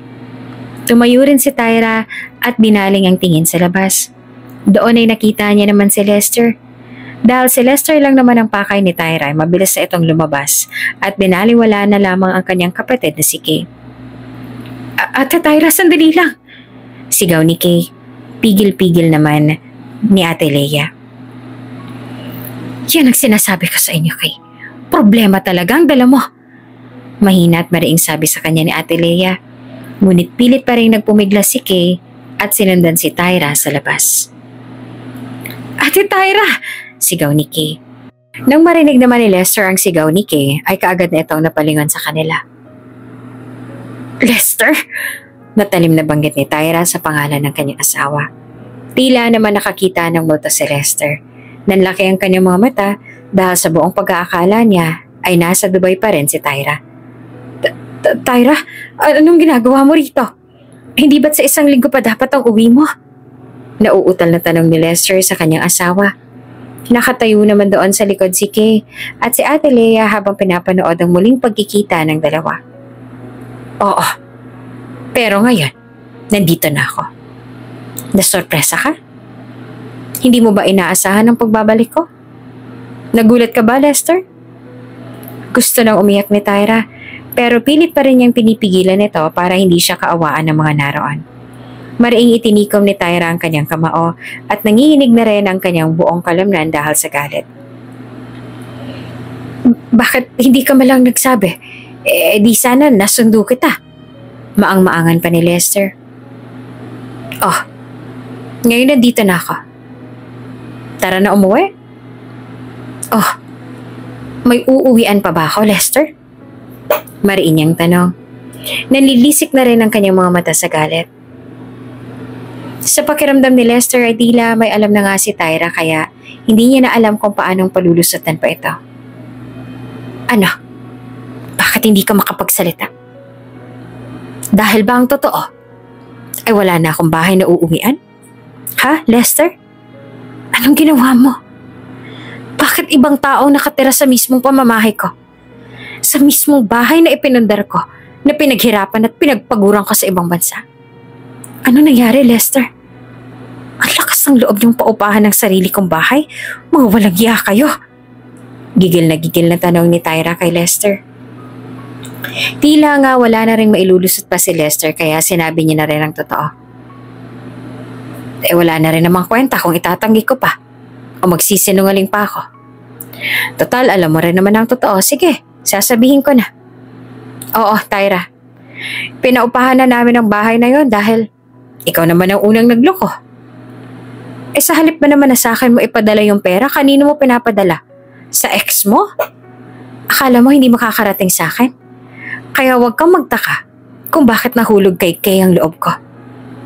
Tumayo rin si Tyra at binaling ang tingin sa labas. Doon ay nakita niya naman si Lester. Dahil si Lester lang naman ang pakay ni Tyra, mabilis na itong lumabas at binaliwala na lamang ang kanyang kapatid na si Kay. Ate Tyra, sandali lang! Sigaw ni Kay. Pigil-pigil naman ni Ate Lea. Yan ang sinasabi ko sa inyo, Kay. Problema talaga ang dala mo. Mahina at mariing sabi sa kanya ni Ate Lea. Ngunit pilit pa rin nagpumiglas si Kay at sinundan si Tyra sa labas. Ate Tyra! Sigaw ni Kay. Nang marinig naman ni Lester ang sigaw ni Kay, ay kaagad na itong napalingon sa kanila. Lester? Natalim na banggit ni Tyra sa pangalan ng kanyang asawa. Tila naman nakakita ng multo si Lester. Nanlaki ang kanyang mga mata dahil sa buong pag-aakala niya ay nasa Dubai pa rin si Tyra. Tyra, anong ginagawa mo rito? Hindi ba't sa isang linggo pa dapat ang uwi mo? Nauutal na tanong ni Lester sa kanyang asawa. Nakatayo naman doon sa likod si Kay at si Ate Lea habang pinapanood ang muling pagkikita ng dalawa. Oo, pero ngayon, nandito na ako. Nasorpresa ka? Hindi mo ba inaasahan ang pagbabalik ko? Nagulat ka ba, Lester? Gusto nang umiyak ni Tyra, pero pilit pa rin niyang pinipigilan ito para hindi siya kaawaan ng mga naroon. Mariing itinikom ni Tyra ang kanyang kamao at nanginginig na rin ang kanyang buong kalamnan dahil sa galit. Bakit hindi ka malang nagsabi? Di sana nasundo kita. Maang-maangan pa ni Lester. Oh, ngayon nandito na ako. Tara na umuwi? Oh, may uuwian pa ba ako, Lester? Mariin niyang tanong. Nanlilisik na rin ang kanyang mga mata sa galit. Sa pakiramdam ni Lester ay tila may alam na nga si Tyra kaya hindi niya na alam kung paanong palulusutan pa ito. Ano? Bakit hindi ka makapagsalita? Dahil ba ang totoo? Ay wala na akong bahay na uuwian? Ha, Lester? Anong ginawa mo? Bakit ibang taong nakatira sa mismong pamamahay ko? Sa mismong bahay na ipinundar ko, na pinaghirapan at pinagpaguran ko sa ibang bansa? Ano nangyari, Lester? Ang lakas ng loob niyong paupahan ng sarili kong bahay? Mga walang hiya kayo. Gigil na tanong ni Tyra kay Lester. Tila nga wala na rin mailulusot pa si Lester kaya sinabi niya na rin ang totoo. Wala na rin namang kwenta kung itatanggi ko pa o magsisinungaling pa ako. Total, alam mo rin naman ang totoo. Sige, sasabihin ko na. Oo, Tyra. Pinaupahan na namin ang bahay na yon dahil ikaw naman ang unang nagloko. Sa halip ba naman na sa akin mo ipadala yung pera, kanino mo pinapadala? Sa ex mo? Akala mo hindi makakarating sa akin? Kaya huwag kang magtaka kung bakit nahulog kay Kay ang loob ko.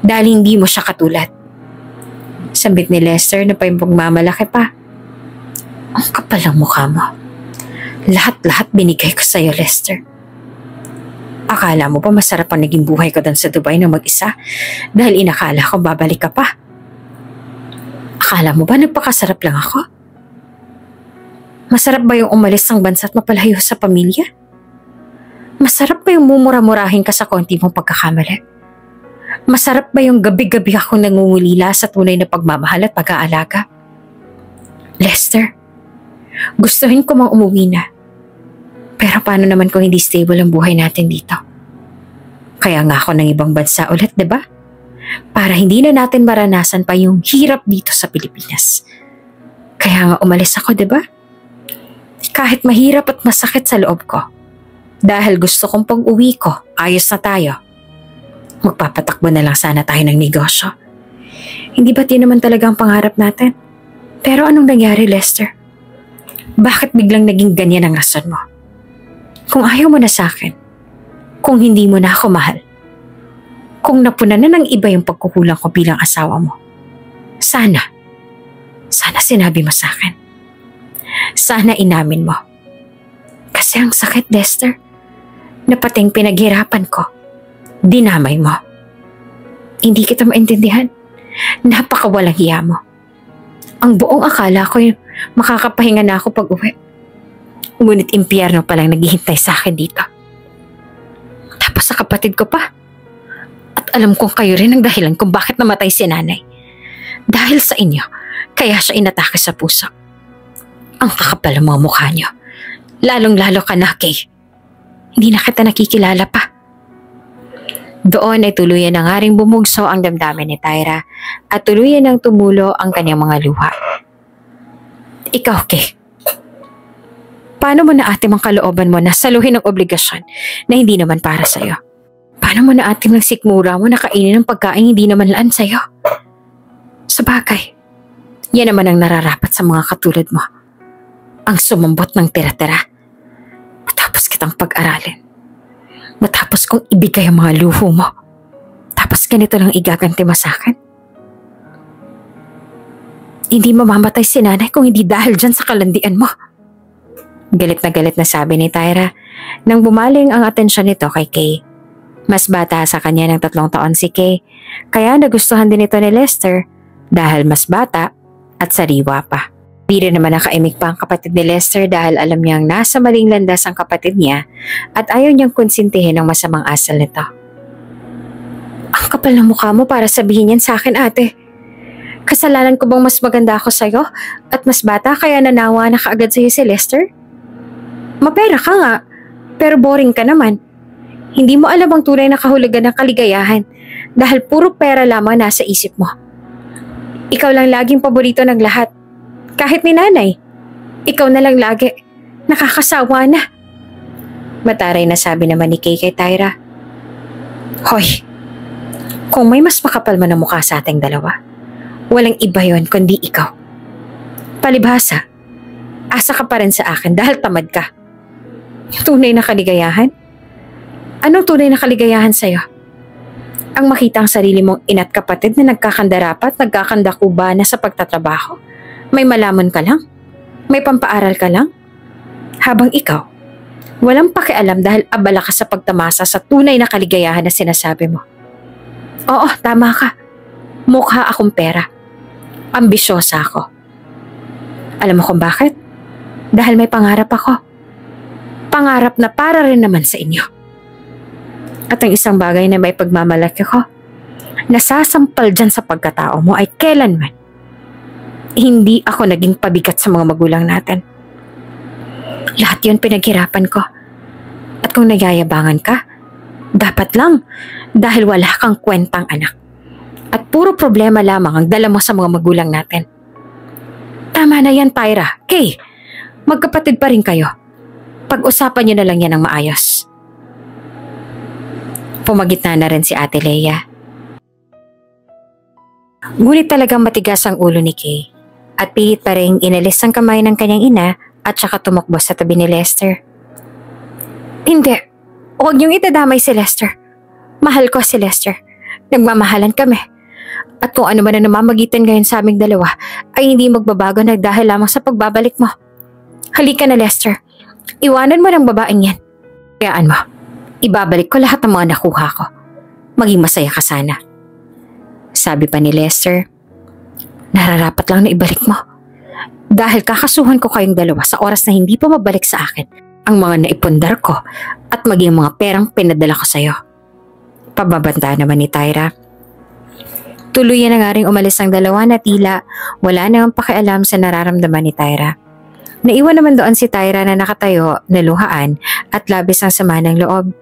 Dahil hindi mo siya katulad. Sambit ni Lester na pa yung pagmamalaki pa. Ang kapal ang mukha mo. Lahat-lahat binigay ko sa'yo, Lester. Akala mo ba masarap ang naging buhay ko doon sa Dubai na mag-isa dahil inakala ko babalik ka pa? Akala mo ba nagpakasarap lang ako? Masarap ba yung umalis ng bansa at mapalayo sa pamilya? Masarap ba yung mumura-murahin ka sa konti mong pagkakamali? Masarap ba yung gabi-gabi akong nangungulila sa tunay na pagmamahal at pag-aalaga? Lester, gustuhin ko mang umuwi na. Pero paano naman kung hindi stable ang buhay natin dito? Kaya nga ako ng ibang bansa ulit, diba? Para hindi na natin maranasan pa yung hirap dito sa Pilipinas. Kaya nga umalis ako, diba? Kahit mahirap at masakit sa loob ko. Dahil gusto kong pag-uwi ko, ayos na tayo. Magpapatakbo na lang sana tayo ng negosyo. Hindi ba't yun naman talaga ang pangarap natin? Pero anong nangyari, Lester? Bakit biglang naging ganyan ang rason mo? Kung ayaw mo na sa akin, kung hindi mo na ako mahal, kung napunan na ng iba yung pagkukulang ko bilang asawa mo, sana sinabi mo sa akin. Sana inamin mo. Kasi ang sakit, Lester, na pating pinaghirapan ko, dinamay mo. Hindi kita maintindihan. Napakawalang hiya mo. Ang buong akala ko yung makakapahinga na ako pag uwi. Ngunit impyerno palang naghihintay sa akin dito. Tapos sa kapatid ko pa. At alam kong kayo rin ang dahilan kung bakit namatay si nanay. Dahil sa inyo, kaya siya inatake sa puso. Ang kakapal ang mga mukha niyo. Lalong-lalo ka na, Kay. Hindi na kita nakikilala pa. Doon ay tuluyan na nga ring bumugso ang damdamin ni Tyra at tuluyan nang tumulo ang kanyang mga luha. Ikaw, Kay, Paano mo naatim ang kalooban mo na saluhin ang obligasyon na hindi naman para sa'yo? Paano mo naatim ang sikmura mo na kainin ng pagkain hindi naman laan sa'yo? Sabagay, yan naman ang nararapat sa mga katulad mo. Ang sumambot ng tira-tira. Matapos kitang pag-aralin. Matapos kong ibigay ang mga luho mo. Tapos ganito lang igaganti mo sa akin. Hindi mamamatay si nanay kung hindi dahil dyan sa kalandian mo. Galit na sabi ni Tyra nang bumaling ang atensyon nito kay Kay. Mas bata sa kanya ng 3 taon si Kay, kaya nagustuhan din ito ni Lester dahil mas bata at sariwa pa. Di rin naman nakaimik pa ang kapatid ni Lester dahil alam niyang nasa maling landas ang kapatid niya at ayaw niyang konsintihin ang masamang asal nito. Ang kapal ng mukha mo para sabihin yan sa akin, ate. Kasalanan ko bang mas maganda ako sa'yo at mas bata kaya nanawa na kaagad sa'yo si Lester? Mapera ka nga, pero boring ka naman. Hindi mo alam ang tunay na kahulugan ng kaligayahan dahil puro pera lamang nasa isip mo. Ikaw lang laging paborito ng lahat. Kahit ni nanay. Ikaw na lang lagi. Nakakasawa na. Mataray na sabi naman ni Kay kay Tyra. Hoy, kung may mas makapal man na mukha sa ating dalawa, walang iba yon kundi ikaw. Palibhasa, asa ka pa rin sa akin dahil tamad ka. Tunay na kaligayahan? Anong tunay na kaligayahan sa'yo? Ang makita ang sarili mong ina't kapatid na nagkakandarapat, nagkakandakuba na sa pagtatrabaho? May malaman ka lang? May pampaaral ka lang? Habang ikaw, walang pakialam dahil abala ka sa pagtamasa sa tunay na kaligayahan na sinasabi mo. Oo, tama ka. Mukha akong pera. Ambisyosa ako. Alam mo kung bakit? Dahil may pangarap ako. Pangarap na para rin naman sa inyo. At ang isang bagay na may pagmamalaki ko, nasasampal dyan sa pagkatao mo ay kailanman hindi ako naging pabigat sa mga magulang natin. Lahat yun pinaghirapan ko. At kung nagyayabangan ka, dapat lang dahil wala kang kwentang anak. At puro problema lamang ang dala mo sa mga magulang natin. Tama na yan, Tyra. Kay, magkapatid pa rin kayo. Pag-usapan niyo na lang yan ng maayos. Pumagitna na rin si Ate Leia. Ngunit talagang matigas ang ulo ni Kay at pilit pa rin inalis ang kamay ng kanyang ina at saka tumakbo sa tabi ni Lester. Hindi, huwag niyong itadamay si Lester. Mahal ko si Lester. Nagmamahalan kami. At kung ano man na namamagitan ngayon sa aming dalawa ay hindi magbabago na dahil lamang sa pagbabalik mo. Halika na, Lester. Iwanan mo ng babaeng yan. Kayaan mo. Ibabalik ko lahat ng mga nakuha ko. Maging masaya ka sana. Sabi pa ni Lester, nararapat lang na ibalik mo. Dahil kakasuhan ko kayong dalawa sa oras na hindi pa mabalik sa akin ang mga naipundar ko at maging mga perang pinadala ko sa'yo. Pababanta naman ni Tyra. Tuluyan na nga rin umalis ang dalawa na tila wala nang pakialam sa nararamdaman ni Tyra. Naiwan naman doon si Tyra na nakatayo, naluhaan at labis ang sama ng loob.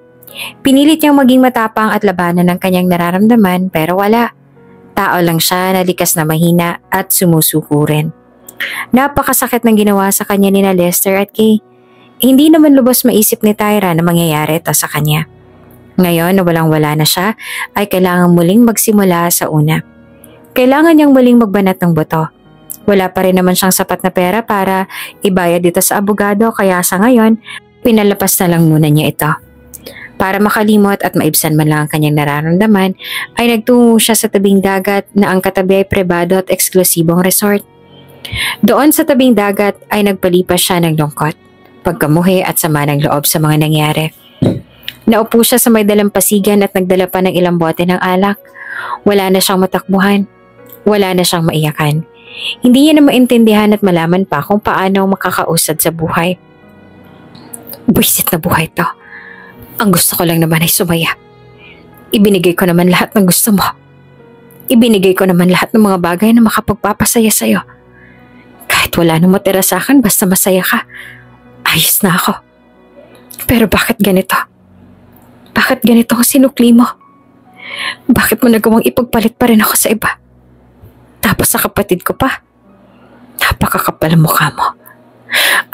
Pinilit niyang maging matapang at labanan ng kanyang nararamdaman pero wala. Tao lang siya na likas na mahina at sumusuko rin. Napakasakit ng ginawa sa kanya ni Lester at Kay. Hindi naman lubos maisip ni Tyra na mangyayari ito sa kanya. Ngayon na walang-wala na siya ay kailangan muling magsimula sa una. Kailangan niyang muling magbanat ng buto. Wala pa rin naman siyang sapat na pera para ibayad dito sa abogado kaya sa ngayon pinalapas na lang muna niya ito. Para makalimot at maibsan man lang ang kanyang nararamdaman ay nagtungo siya sa tabing dagat na ang katabi ay pribado at eksklusibong resort. Doon sa tabing dagat ay nagpalipas siya ng lungkot, pagkamuhi at sama ng loob sa mga nangyari. Naupo siya sa may dalampasigan at nagdala pa ng ilang bote ng alak. Wala na siyang matakbuhan. Wala na siyang maiyakan. Hindi niya na maintindihan at malaman pa kung paano makakausad sa buhay. Buisit na buhay to. Ang gusto ko lang naman ay sumaya. Ibinigay ko naman lahat ng gusto mo. Ibinigay ko naman lahat ng mga bagay na makapagpapasaya sa'yo. Kahit wala nang matira sa akin basta masaya ka, ayos na ako. Pero bakit ganito? Bakit ganito ang sinukli mo? Bakit mo nagawang ipagpalit pa rin ako sa iba? Tapos sa kapatid ko pa. Napakakapal ang mukha mo.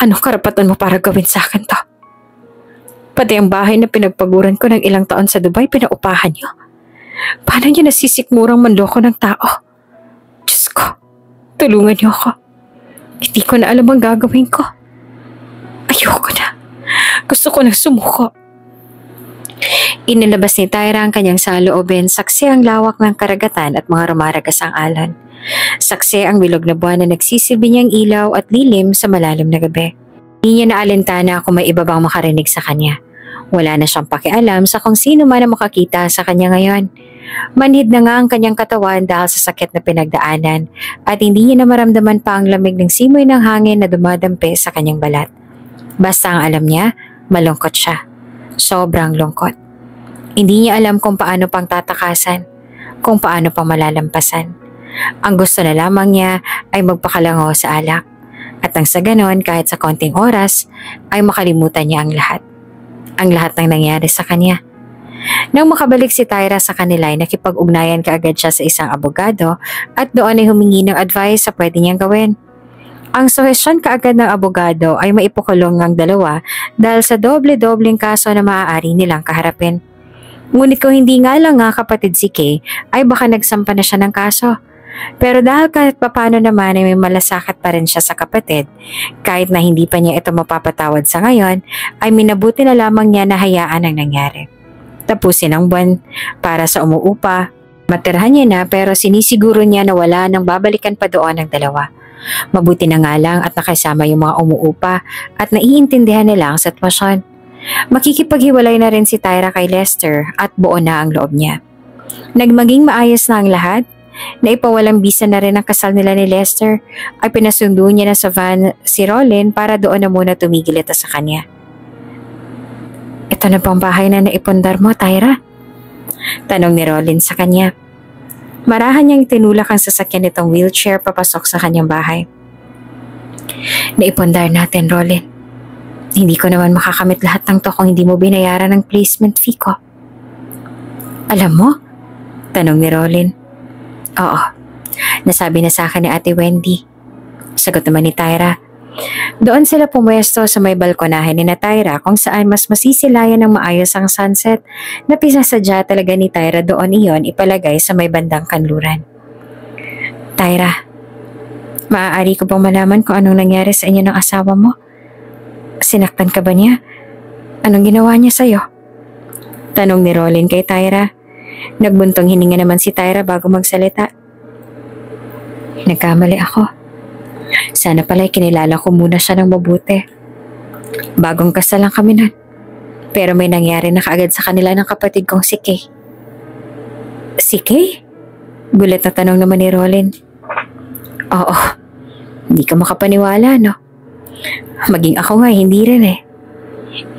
Anong karapatan mo para gawin sa akin to? Pati ang bahay na pinagpaguran ko ng ilang taon sa Dubai, pinaupahan niyo. Paano niyo nasisikmurang manloko ng tao? Diyos ko, tulungan niyo ako. Hindi ko na alam ang gagawin ko. Ayoko na. Gusto ko nang sumuko. Inilabas ni Tyra ang kanyang saloobin, saksi ang lawak ng karagatan at mga rumaragasang alon. Saksi ang bilog na buwan na nagsisilbi niyang ilaw at lilim sa malalim na gabi. Hindi niya naalintana kung may iba bang makarinig sa kanya. Wala na siyang pakialam sa kung sino man ang makakita sa kanya ngayon. Manhid na nga ang kanyang katawan dahil sa sakit na pinagdaanan at hindi niya na maramdaman pa ang lamig ng simoy ng hangin na dumadampi sa kanyang balat. Basta ang alam niya, malungkot siya. Sobrang lungkot. Hindi niya alam kung paano pang tatakasan, kung paano pang malalampasan. Ang gusto na lamang niya ay magpakalango sa alak. At ang sa ganon, kahit sa konting oras, ay makalimutan niya ang lahat. Ang lahat ng nangyari sa kanya. Nang makabalik si Tyra sa kanila ay nakipag-ugnayan kaagad siya sa isang abogado at doon ay humingi ng advice sa pwede niyang gawin. Ang suhestyon kaagad ng abogado ay maipukulong ang dalawa dahil sa doble-dobleng kaso na maaari nilang kaharapin. Ngunit kung hindi nga lang nga kapatid si Kay, ay baka nagsampa na siya ng kaso. Pero dahil kahit papano naman ay may malasakit pa rin siya sa kapatid, kahit na hindi pa niya ito mapapatawad sa ngayon, ay minabuti na lamang niya na hayaan ang nangyari. Tapusin ang buwan para sa umuupa, matirhan niya na pero sinisiguro niya na wala nang babalikan pa doon ang dalawa. Mabuti na nga lang at nakasama yung mga umuupa at naiintindihan nila ang sitwasyon. Makikipaghiwalay na rin si Tyra kay Lester at buo na ang loob niya. Nagmaging maayos na ang lahat. Naipawalang bisa na rin ang kasal nila ni Lester ay pinasundo niya na sa van si Rolin para doon na muna tumigil ito sa kanya. Ito na pang bahay na naipundar mo, Tyra? Tanong ni Rolin sa kanya. Marahan niyang tinulak ang sasakyan nitong wheelchair papasok sa kanyang bahay. Naipundar natin, Rolin. Hindi ko naman makakamit lahat ng to kung hindi mo binayaran ang placement fee ko. Alam mo? Tanong ni Rolin. Oo, nasabi na sa akin ni Ate Wendy. Sagot naman ni Tyra. Doon sila pumwesto sa may balkonahe ni Tyra kung saan mas masisilayan ng maayos ang sunset na pinasadya talaga ni Tyra doon iyon ipalagay sa may bandang kanluran. Tyra, maaari ko bang malaman kung anong nangyari sa inyo ng asawa mo? Sinaktan ka ba niya? Anong ginawa niya sa'yo? Tanong ni Rolin kay Tyra. Nagbuntong hininga naman si Tyra bago magsalita. Nagkamali ako. Sana pala'y kinilala ko muna siya ng mabuti. Bagong kasal lang kami nun. Pero may nangyari na kaagad sa kanila ng kapatid kong si Kay. Si Kay? Gulat na tanong naman ni Rolin. Oo, hindi ka makapaniwala, no? Maging ako nga, hindi rin eh.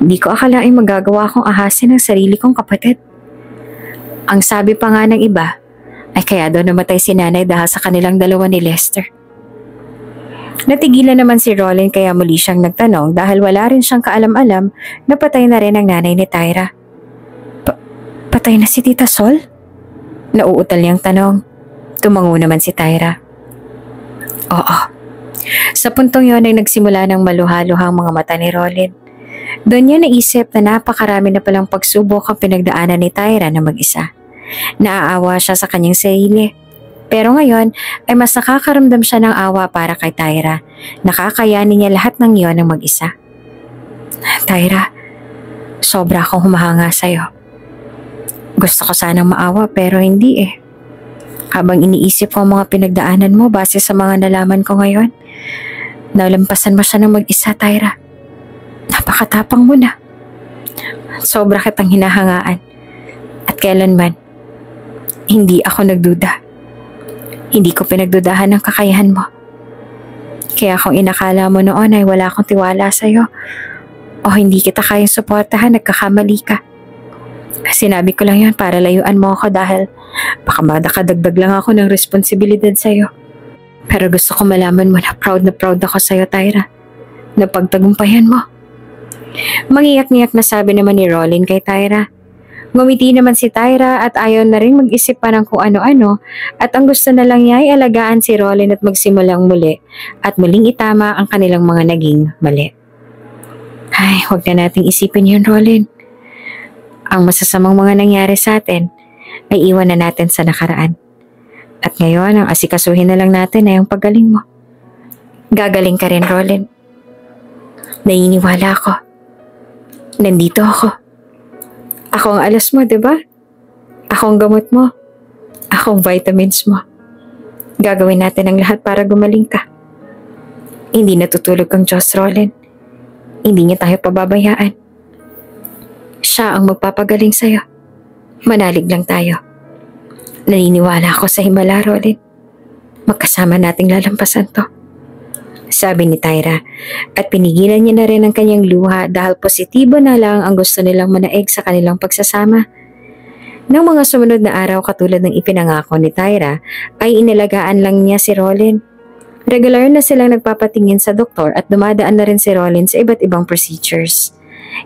Hindi ko akalaing magagawa akong ahasin ang sarili kong kapatid. Ang sabi pa nga ng iba, ay kaya daw namatay si nanay dahil sa kanilang dalawa ni Lester. Natigilan naman si Rolin kaya muli siyang nagtanong dahil wala rin siyang kaalam-alam na patay na rin ang nanay ni Tyra. Patay na si Tita Sol? Nauutal niyang tanong. Tumango naman si Tyra. Oo. Sa puntong yon ay nagsimula ng maluhaluhang mga mata ni Rolin. Doon niya naisip na napakarami na palang pagsubok ang pinagdaanan ni Tyra na mag-isa. Naaawa siya sa kanyang sarili. Pero ngayon ay mas nakakaramdam siya ng awa para kay Tyra. Nakakayanin niya lahat ng iyon ng mag-isa. Tyra, sobra akong humahanga sa'yo. Gusto ko sanang maawa pero hindi eh. Habang iniisip ko ang mga pinagdaanan mo base sa mga nalaman ko ngayon, nalampasan mo siya ng mag-isa, Tyra. Napakatapang mo na. Sobra kitang hinahangaan. At kailanman, hindi ako nagduda. Hindi ko pinagdudahan ng kakayahan mo. Kaya kung inakala mo noon ay wala akong tiwala sa'yo o hindi kita kayang suportahan, nagkakamali ka. Sinabi ko lang yan para layuan mo ako dahil baka madakadagdag lang ako ng responsibilidad sa'yo. Pero gusto ko malaman mo na proud ako sa'yo, Tyra. Na pagtagumpayan mo. Mangiyak-ngiyak na sabi naman ni Rolin kay Tyra. Ngumiti naman si Tyra at ayaw na rin mag-isip pa ng kung ano-ano at ang gusto na lang niya ay alagaan si Rolin at magsimulang muli at muling itama ang kanilang mga naging mali. Ay, huwag na nating isipin yun, Rolin. Ang masasamang mga nangyari sa atin ay iwan na natin sa nakaraan. At ngayon, ang asikasuhin na lang natin ay ang paggaling mo. Gagaling ka rin, Rolin. Naniniwala ako. Nandito ako. Ako ang alas mo, diba? Ako ang gamot mo. Ako ang vitamins mo. Gagawin natin ang lahat para gumaling ka. Hindi natutulog ang Diyos, Rolin. Hindi niya tayo pababayaan. Siya ang magpapagaling sa'yo. Manalig lang tayo. Naniniwala ako sa himala, Rolin. Magkasama nating lalampasan to. Sabi ni Tyra at pinigilan niya na rin ang kanyang luha dahil positibo na lang ang gusto nilang manaig sa kanilang pagsasama. Nang mga sumunod na araw katulad ng ipinangako ni Tyra ay inalagaan lang niya si Rolin. Regular na silang nagpapatingin sa doktor at dumadaan na rin si Rolin sa iba't ibang procedures.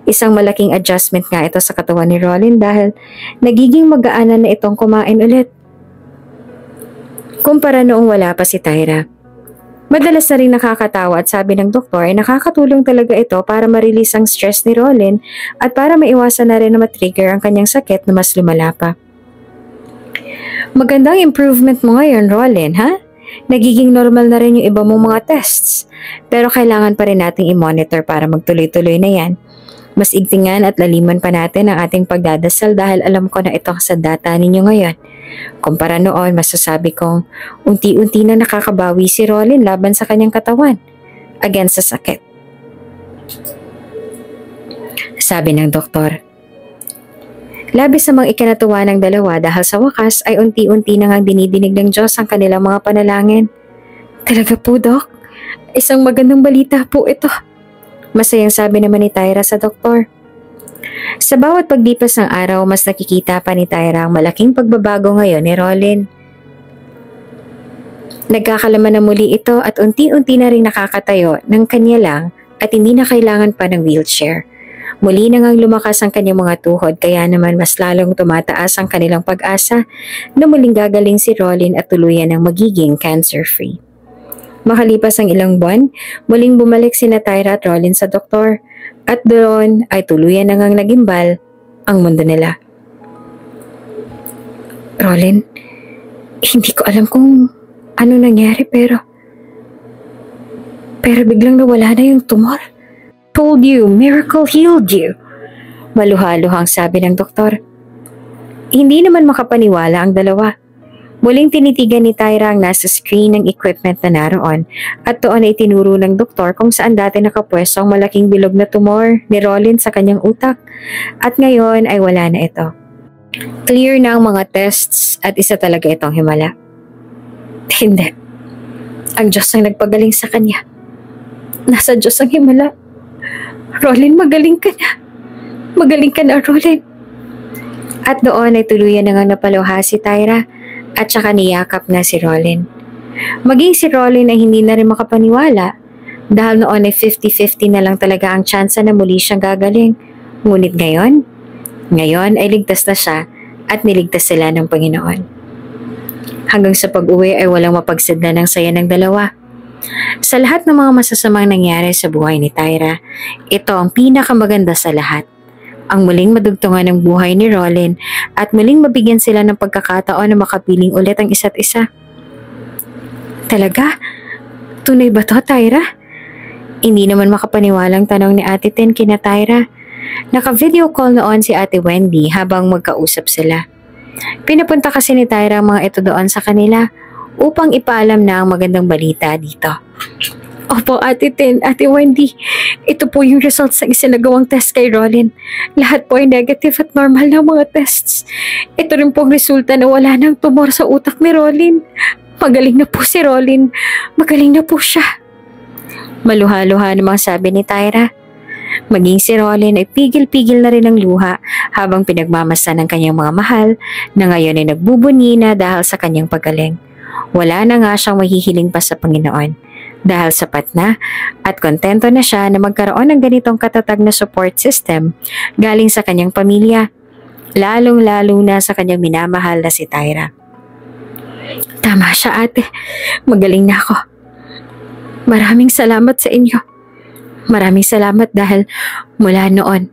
Isang malaking adjustment nga ito sa katawan ni Rolin dahil nagiging magaanan na itong kumain ulit. Kumpara noong wala pa si Tyra. Madalas na rin nakakatawa at sabi ng doktor ay nakakatulong talaga ito para ma-release ang stress ni Rolin at para maiwasan na rin na matrigger ang kanyang sakit na mas lumala pa. Magandang improvement mo ngayon, Rolin, ha? Nagiging normal na rin yung iba mong mga tests. Pero kailangan pa rin nating i-monitor para magtuloy-tuloy na yan. Mas igtingan at laliman pa natin ang ating pagdadasal dahil alam ko na ito sa data ninyo ngayon. Kumpara noon, masasabi kong unti-unti na nakakabawi si Rolin laban sa kanyang katawan against sa sakit. Sabi ng doktor. Labis namang ikinatuwa ng dalawa dahil sa wakas ay unti-unti na ngang dinidinig ng Diyos ang kanilang mga panalangin. Talaga po, Dok? Isang magandang balita po ito. Masayang sabi naman ni Tyra sa doktor. Sa bawat paglipas ng araw, mas nakikita pa ni Tyra ang malaking pagbabago ngayon ni Rolin. Nagkakalaman na muli ito at unti-unti na rin nakakatayo ng kanya lang at hindi na kailangan pa ng wheelchair. Muli na ngang lumakas ang kanyang mga tuhod kaya naman mas lalong tumataas ang kanilang pag-asa na muling gagaling si Rolin at tuluyan ng magiging cancer-free. Makalipas ang ilang buwan, muling bumalik sina Tyra at Rolin sa doktor. At doon ay tuluyan na ngang nagimbal ang mundo nila. Rolin, hindi ko alam kung ano nangyari pero biglang nawala na yung tumor. Told you, miracle healed you. Maluha-luhang sabi ng doktor. Hindi naman makapaniwala ang dalawa. Muling tinitigan ni Tyra ang nasa screen ng equipment na naroon at doon ay tinuro ng doktor kung saan dati nakapwesto ang malaking bilog na tumor ni Rolin sa kanyang utak at ngayon ay wala na ito. Clear na ang mga tests at isa talaga itong himala. Hindi. Ang Diyos ang nagpagaling sa kanya. Nasa Diyos ang himala. Rolin, magaling ka na. Magaling ka na, Rolin. At doon ay tuluyan na nga napaluha si Tyra at saka niyakap na si Rolin. Maging si Rolin ay hindi na rin makapaniwala dahil noon ay 50-50 na lang talaga ang tsansa na muli siyang gagaling. Ngunit ngayon ay ligtas na siya at niligtas sila ng Panginoon. Hanggang sa pag-uwi ay walang mapagsidna ng saya ng dalawa. Sa lahat ng mga masasamang nangyari sa buhay ni Tyra, ito ang pinakamaganda sa lahat. Ang muling madugtungan ng buhay ni Rolin at muling mabigyan sila ng pagkakataon na makapiling ulit ang isa't isa. Talaga? Tunay ba to, Tyra? Hindi naman makapaniwalang tanong ni Ate Ten kina Tyra. Naka-video call noon si Ate Wendy habang magkausap sila. Pinapunta kasi ni Tyra ang mga ito doon sa kanila upang ipaalam na ang magandang balita dito. Opo, Ate Ten, Ate Wendy. Ito po yung results ng isinagawang test kay Rolin. Lahat po ay negative at normal na mga tests. Ito rin po ang resulta na wala nang tumor sa utak ni Rolin. Magaling na po si Rolin. Magaling na po siya. Maluha-luha namang sabi ni Tyra. Maging si Rolin ay pigil-pigil na rin ang luha habang pinagmamasa ng kanyang mga mahal na ngayon ay nagbubunyi na dahil sa kanyang pagaling. Wala na nga siyang mahihiling pa sa Panginoon. Dahil sapat na at kontento na siya na magkaroon ng ganitong katatag na support system galing sa kanyang pamilya. lalong-lalo na sa kanyang minamahal na si Tyra. Tama siya, ate. Magaling na ako. Maraming salamat sa inyo. Maraming salamat dahil mula noon,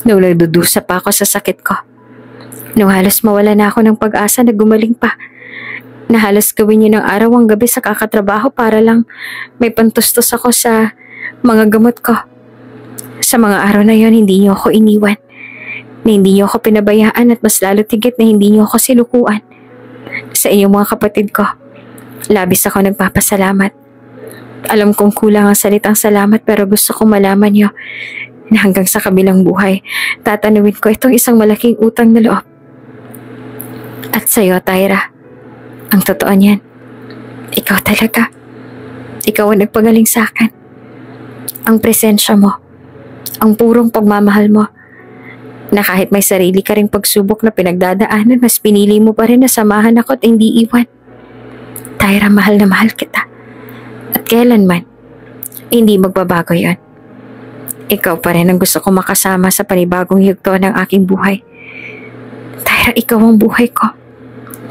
nung nagdudusa pa ako sa sakit ko, nung halos mawala na ako ng pag-asa na gumaling pa, na halos gawin niyo ng araw ang gabi sa kakatrabaho para lang may pantustos ako sa mga gamot ko. Sa mga araw na yon, hindi niyo ako iniwan, na hindi niyo ako pinabayaan at mas lalo tigit na hindi niyo ako sinukuan. Sa inyong mga kapatid ko, labis ako nagpapasalamat. Alam kong kulang ang salitang salamat pero gusto kong malaman niyo na hanggang sa kabilang buhay, tatanawin ko itong isang malaking utang na loob. At sa'yo, Tyra, ang totoo niyan, ikaw talaga. Ikaw ang nagpagaling sa akin. Ang presensya mo, ang purong pagmamahal mo, na kahit may sarili ka ring pagsubok na pinagdadaanan, mas pinili mo pa rin na samahan ako at hindi iwan. Tyra, mahal na mahal kita. At kailanman, hindi magbabago yon. Ikaw pa rin ang gusto ko makasama sa panibagong yugto ng aking buhay. Tyra, ikaw ang buhay ko.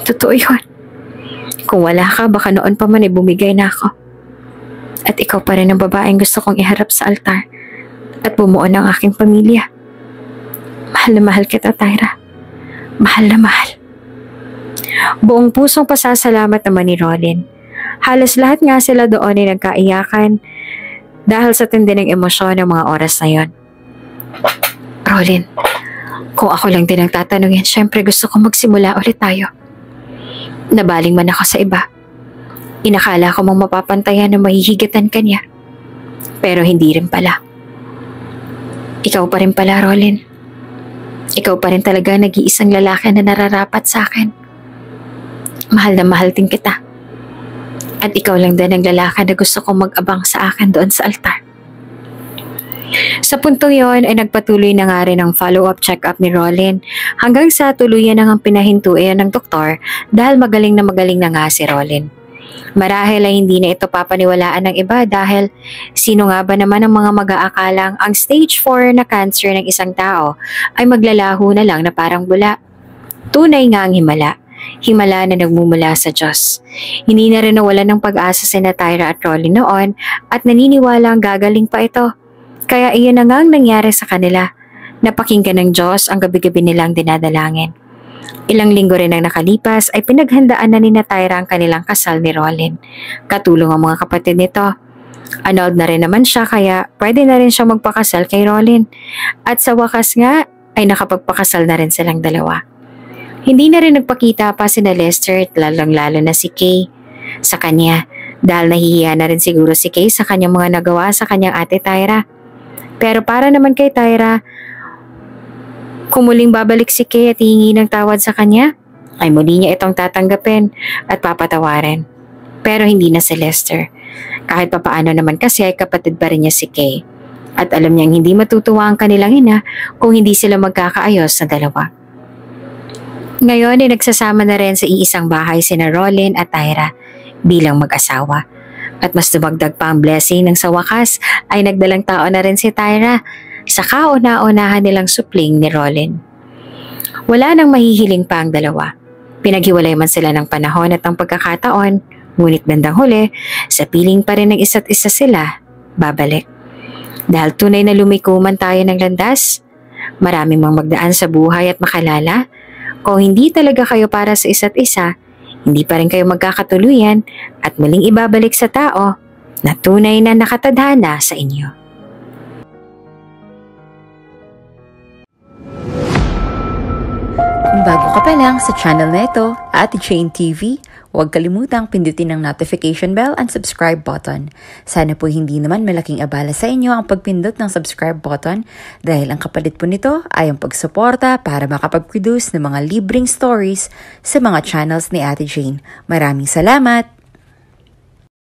Totoo yun. Kung wala ka, baka noon pa man bumigay na ako. At ikaw pa rin ang babaeng gusto kong iharap sa altar at bumuo ng aking pamilya. Mahal na mahal kita, Tyra. Mahal na mahal. Buong pusong pasasalamat naman ni Rolin. Halos lahat nga sila doon ay nagkaiyakan dahil sa tindi ng emosyon ng mga oras na yon. Rolin, kung ako lang din ang tatanungin, syempre gusto ko magsimula ulit tayo. Nabaling man ako sa iba. Inakala ko mong mapapantayan na mahihigatan ka niya. Pero hindi rin pala. Ikaw pa rin pala, Rolin. Ikaw pa rin talaga nag-iisang lalaki na nararapat sa akin. Mahal na mahal din kita. At ikaw lang din ang lalaki na gusto kong mag-abang sa akin doon sa altar. Sa puntong yon ay nagpatuloy na nga rin ang follow-up check-up ni Rolin hanggang sa tuluyan na ang pinahintuin ng doktor dahil magaling na nga si Rolin. Marahil ay hindi na ito papaniwalaan ng iba dahil sino nga ba naman ang mga mag-aakalang ang stage 4 na cancer ng isang tao ay maglalaho na lang na parang bula. Tunay nga ang himala. Himala na nagmumula sa Diyos. Hindi na rin nawalan ng pag-asa sina Tyra at Rolin noon at naniniwala ang gagaling pa ito. Kaya iyon na nga ang nangyari sa kanila. Napakinggan ng Diyos ang gabi-gabi nilang dinadalangin. Ilang linggo rin ang nakalipas ay pinaghandaan na ni Tyra ang kanilang kasal ni Rolin. Katulong ang mga kapatid nito. Annulled na rin naman siya kaya pwede na rin siya magpakasal kay Rolin. At sa wakas nga ay nakapagpakasal na rin silang dalawa. Hindi na rin nagpakita pa sina Lester at lalong-lalo na si Kay sa kanya dahil nahihiya na rin siguro si Kay sa kanyang mga nagawa sa kanyang ate Tyra. Pero para naman kay Tyra, kung muling babalik si Kay at hihingi ng tawad sa kanya, ay muli niya itong tatanggapin at papatawarin. Pero hindi na si Lester. Kahit papaano naman kasi ay kapatid pa rin niya si Kay. At alam niyang hindi matutuwa ang kanilang ina kung hindi sila magkakaayos na dalawa. Ngayon ay nagsasama na rin sa iisang bahay sina Rolin at Tyra bilang mag-asawa. At mas dumagdag pa ang blessing nang sa wakas ay nagdalang tao na rin si Tyra sa kauna-unahan nilang supling ni Rolin. Wala nang mahihiling pa ang dalawa. Pinaghiwalay man sila ng panahon at ang pagkakataon, ngunit bandang huli, sa piling pa rin ng isa't isa sila, babalik. Dahil tunay na lumiko man tayo ng landas, maraming mang magdaan sa buhay at makalala, kung hindi talaga kayo para sa isa't isa, hindi pa rin kayo magkakatuluyan at muling ibabalik sa tao na tunay na nakatadhana sa inyo. Kung bago ka pa lang sa channel na ito, Ate Jane TV, huwag kalimutang pindutin ang notification bell and subscribe button. Sana po hindi naman malaking abala sa inyo ang pagpindot ng subscribe button dahil ang kapalit po nito ay ang pagsuporta para makapag-produce ng mga libreng stories sa mga channels ni Ate Jane. Maraming salamat!